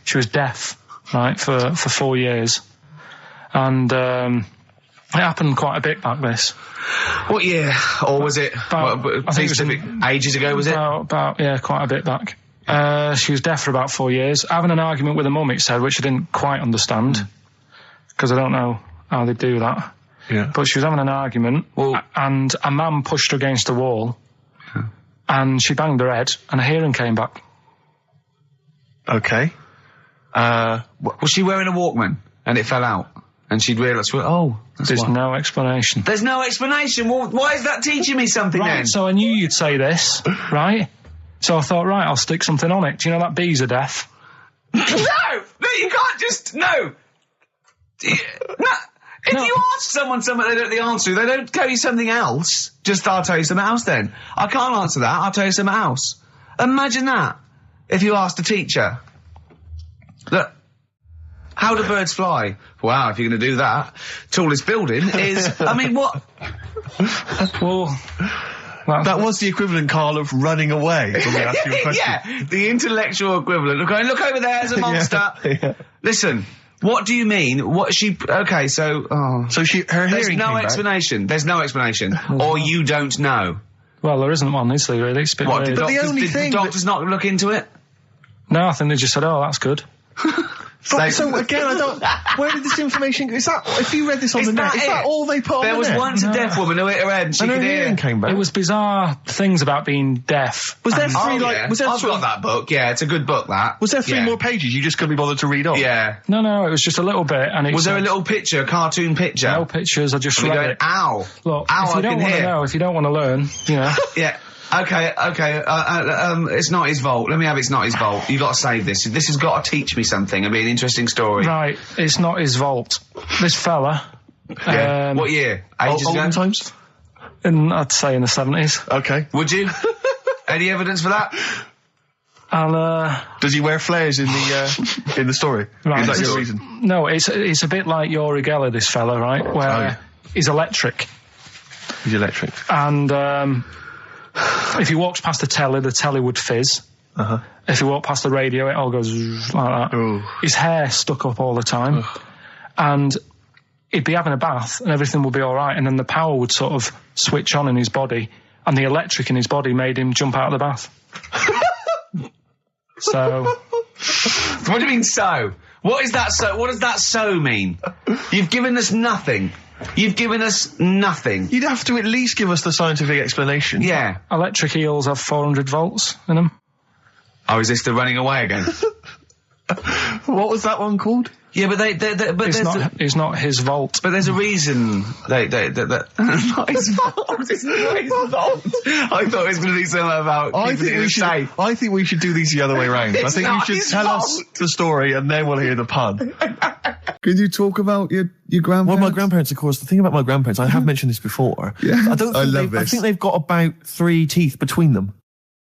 she was deaf, right, for 4 years. And, it happened quite a bit back this. What year? Or was it, I think it was ages ago, was it? Yeah, quite a bit back. She was deaf for about 4 years. Having an argument with her mum, it said, which I didn't quite understand. Because I don't know how they do that. Yeah. But she was having an argument, and a man pushed her against the wall, and she banged her head, and her hearing came back. Okay. Was she wearing a Walkman, and it fell out? And she'd realised, there's no explanation. There's no explanation? Well, why is that teaching me something then? So I knew you'd say this, right? So I thought, right, I'll stick something on it. Do you know that bees are deaf? No, you can't just, no. If you ask someone something they don't know the answer to, they don't tell you something else. Just, I'll tell you something else then. I can't answer that, I'll tell you something else. Imagine that, if you asked a teacher. Look, how do birds fly? Wow, if you're going to do that, tallest building is, I mean, what? Well, that was the equivalent, Karl, of running away when we asked you a question. Yeah, the intellectual equivalent. Look over there, there's a monster. Yeah. Listen. What do you mean? Okay, so... So her hearing There's no explanation. There's no explanation. Or you don't know. Well, there isn't one, is there, really? It's a bit weird. Did the doctors not look into it? No, I think they just said, oh, that's good. So again, I don't... Where did this information... Is that... If you read this on the net, is that all they put on the net? There was once a deaf woman who hit her head and she could hear. Hearing came back. It was bizarre things about being deaf. Was there three, I've got that book, yeah, it's a good book, that. Was there three more pages you just couldn't be bothered to read on? Yeah. No, it was just a little bit, and it was there a little picture, a cartoon picture? No pictures, I just read it. Ow. Look, ow, if you don't want to know, if you don't want to learn, you know. Yeah. Okay, It's Not His Vault. Let me have It's Not His Vault. You got to save this. This has got to teach me something. It'll be an interesting story. Right, It's Not His Vault. This fella. Yeah. What year? Ages ago? Olden times? I'd say in the 70s. Okay. Would you? Any evidence for that? And does he wear flares in the story? Right, is that your reason? No, it's a bit like Uri Geller, this fella, right? Where he's electric. He's electric. And if he walks past the telly would fizz. If he walked past the radio, it all goes like that. Ooh. His hair stuck up all the time. And he'd be having a bath and everything would be all right, and then the power would sort of switch on in his body, and the electric in his body made him jump out of the bath. So... What do you mean so? What is that so? What does that so mean? You've given us nothing. You've given us nothing. You'd have to at least give us the scientific explanation. Yeah. Electric eels have 400 volts in them. Oh, is this the running away again? What was that one called? Yeah, but it's not his vault. But there's a reason not his fault. It's not his fault. I thought it was going to be something about I think we should do these the other way around. I think you should tell us the story and then we'll hear the pun. Can you talk about your grandparents? Well, my grandparents, of course, the thing about my grandparents, I have mentioned this before. Yeah, I think they've got about 3 teeth between them.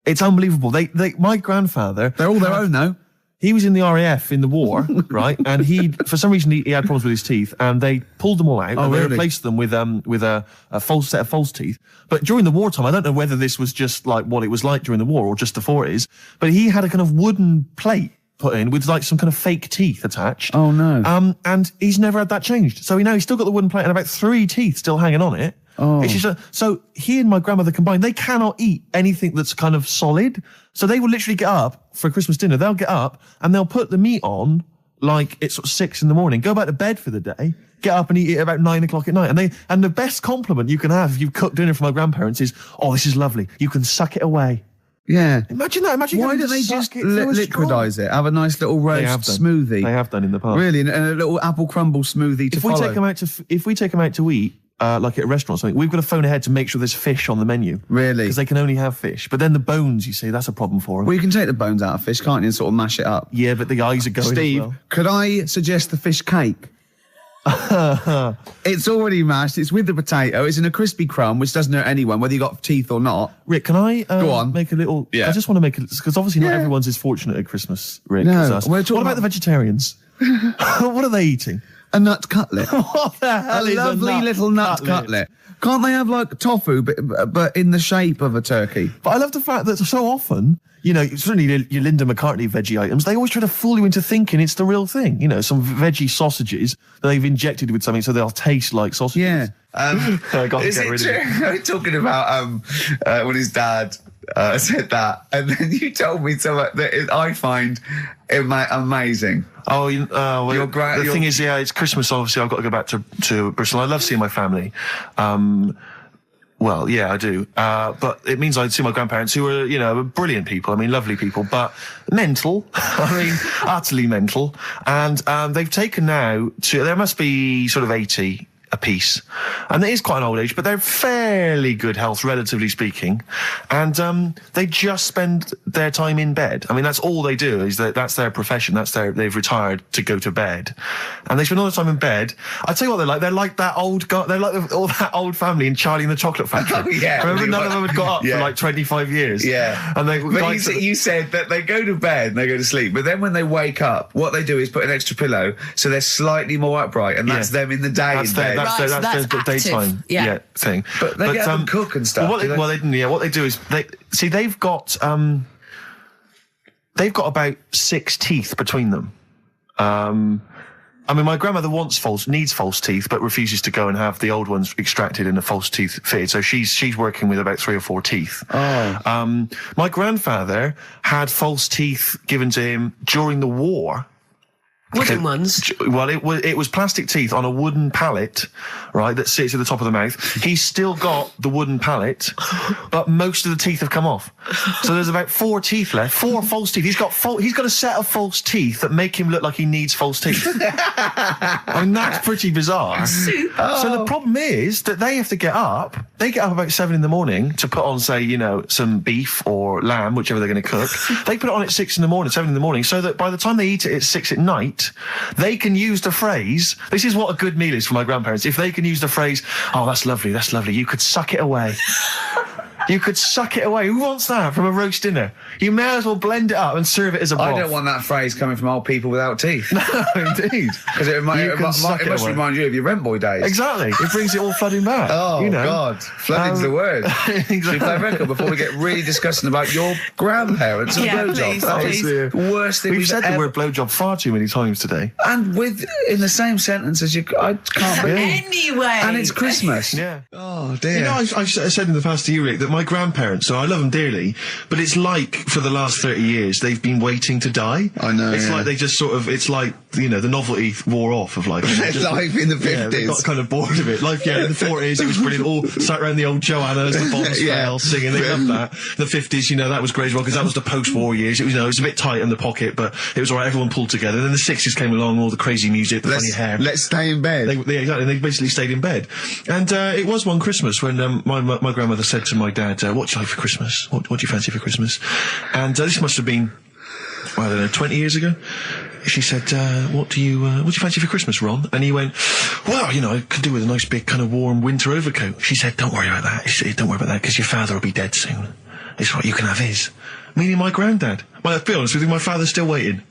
It's unbelievable. My grandfather... They're all their own now. He was in the RAF in the war, right? And for some reason, he had problems with his teeth, and they pulled them all out, and they replaced them with a false set of false teeth. But during the wartime, I don't know whether this was just like what it was like during the war or just the 40s, but he had a kind of wooden plate put in with like some kind of fake teeth attached. Oh no. And he's never had that changed. So he's still got the wooden plate and about 3 teeth still hanging on it. Oh. It's just so he and my grandmother combined, they cannot eat anything that's kind of solid. So they will literally get up for Christmas dinner. They'll get up and they'll put the meat on like it's sort of 6 a.m, go back to bed for the day, get up and eat it about 9 o'clock at night. And the best compliment you can have if you've cooked dinner for my grandparents is, oh, this is lovely. You can suck it away. Yeah. Imagine that. Why don't they just liquidize it? Have a nice little roast smoothie. They have done in the past. Really, and a little apple crumble smoothie to follow. If we take them out to eat, like at a restaurant or something, we've got to phone ahead to make sure there's fish on the menu. Really? Because they can only have fish. But then the bones, you see, that's a problem for them. Well, you can take the bones out of fish, can't you, and sort of mash it up? Yeah, but the eyes are going Steve, as well. Could I suggest the fish cake? It's already mashed, it's with the potato, it's in a crispy crumb, which doesn't hurt anyone, whether you got teeth or not. Rick, can I go on. make a little... Yeah. I just want to make it... Because obviously not everyone's as fortunate at Christmas, Rick, as us. What about the vegetarians? What are they eating? A nut cutlet. What the hell is a lovely little nut cutlet. Can't they have, like, tofu, but in the shape of a turkey? But I love the fact that so often, you know, certainly your Linda McCartney veggie items, they always try to fool you into thinking it's the real thing. You know, some veggie sausages that they've injected with something so they'll taste like sausages. Yeah. Is it true? Talking about when his dad said that, and then you told me something that I find amazing. Oh, the thing is, it's Christmas, obviously I've got to go back to Bristol. I love seeing my family. Well, yeah, I do. But it means I'd see my grandparents, who are, you know, brilliant people. I mean, lovely people, but mental. I mean, utterly mental. And they've taken now there must be sort of 80 a piece. And it is quite an old age, but they're fairly good health, relatively speaking. And they just spend their time in bed. I mean, that's all they do, is that's their profession. They've retired to go to bed. And they spend all the time in bed. I tell you what they're like. They're like that old guy, they're like all that old family in Charlie and the Chocolate Factory. Oh, yeah. Remember, none of them had got up for like 25 years. Yeah. And you said that they go to bed and they go to sleep, but then when they wake up, what they do is put an extra pillow so they're slightly more upright, and that's them in the day in bed. That's the daytime thing. But they get up and cook and stuff. What they do is they've got about 6 teeth between them. I mean, my grandmother needs false teeth, but refuses to go and have the old ones extracted and the false teeth fitted. So she's working with about 3 or 4 teeth. Oh. My grandfather had false teeth given to him during the war. Wooden ones? Well, it was plastic teeth on a wooden pallet, right, that sits at the top of the mouth. He's still got the wooden pallet, but most of the teeth have come off. So there's about 4 teeth left, 4 false teeth. He's got a set of false teeth that make him look like he needs false teeth. I mean, that's pretty bizarre. So the problem is that they have to get up. They get up about 7 a.m. to put on, say, you know, some beef or lamb, whichever they're going to cook. They put it on at 6 a.m, 7 a.m, so that by the time they eat it at 6 at night, they can use the phrase, this is what a good meal is for my grandparents, if they can use the phrase, oh, that's lovely, you could suck it away. You could suck it away. Who wants that from a roast dinner? You may as well blend it up and serve it as a broth. I don't want that phrase coming from old people without teeth. No, indeed. Because it must remind you of your rent boy days. Exactly. It brings it all flooding back. Oh, you know. God. Flooding's the word. Exactly. Should we play a record before we get really disgusting about your grandparents and blowjob? That is the worst thing we've said the word blowjob far too many times today. And in the same sentence as you... I can't believe. Anyway. And it's Christmas. Yeah. Oh, dear. You know, I've said in the past to you, Rick, that my grandparents, so I love them dearly, but it's like for the last 30 years they've been waiting to die. I know. It's like they just sort of, it's like, you know, the novelty wore off of life. Life in the 50s. Yeah, they got kind of bored of it. Life, in the 40s it was brilliant. All sat around the old Joannas, the bombs fell, singing. They loved that. The 50s, you know, that was great as well because that was the post-war years. It was, you know, it was a bit tight in the pocket, but it was all right. Everyone pulled together. And then the 60s came along, all the crazy music, the funny hair. Let's stay in bed. Exactly. They basically stayed in bed. And it was one Christmas when my grandmother said to my dad, "What do you like for Christmas? What do you fancy for Christmas?" And this must have been, I don't know, 20 years ago. She said, what do you fancy for Christmas, Ron? And he went, well, you know, I could do with a nice big kind of warm winter overcoat. She said, don't worry about that. She said, don't worry about that because your father will be dead soon. It's right, you can have his. Meaning my granddad. Well, to be honest with you, my father's still waiting.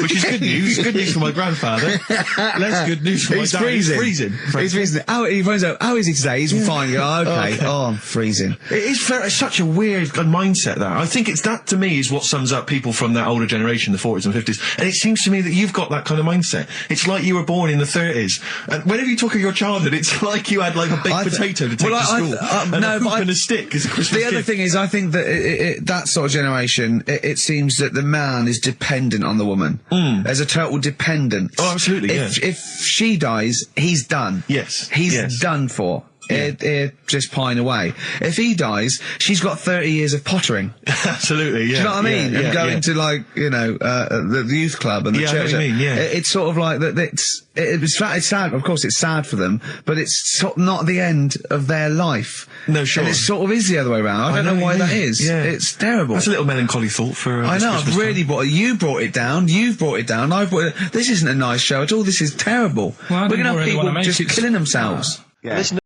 Which is good news. Good news for my grandfather. Less good news for my dad. He's freezing. He's freezing. He finds out, how is he today? He's fine. Oh, okay. Oh, I'm freezing. It's such a weird mindset, that. I think that, to me, is what sums up people from that older generation, the 40s and 50s. And it seems to me that you've got that kind of mindset. It's like you were born in the 30s. And whenever you talk of your childhood, it's like you had, like, a baked potato to take to school. And a hoop and a stick as a Christmas gift. The other thing is, I think that that sort of generation, it seems that the man is dependent on the woman. There's a total dependence. Oh, absolutely, If she dies, he's done. Yes. He's done for. Just pine away. If he dies, she's got 30 years of pottering. Absolutely, yeah. Do you know what I mean? And going to, like, you know, the youth club and the church. I know what you mean, It's sort of like that. It's sad. Of course, it's sad for them, but it's sort of not the end of their life. No, sure. And it sort of is the other way around. I don't know why that is. Yeah. It's terrible. That's a little melancholy thought for. I know. I've really you brought it down. You've brought it down. I've brought it. This isn't a nice show at all. This is terrible. Well, we're going to have people just killing themselves. Listen.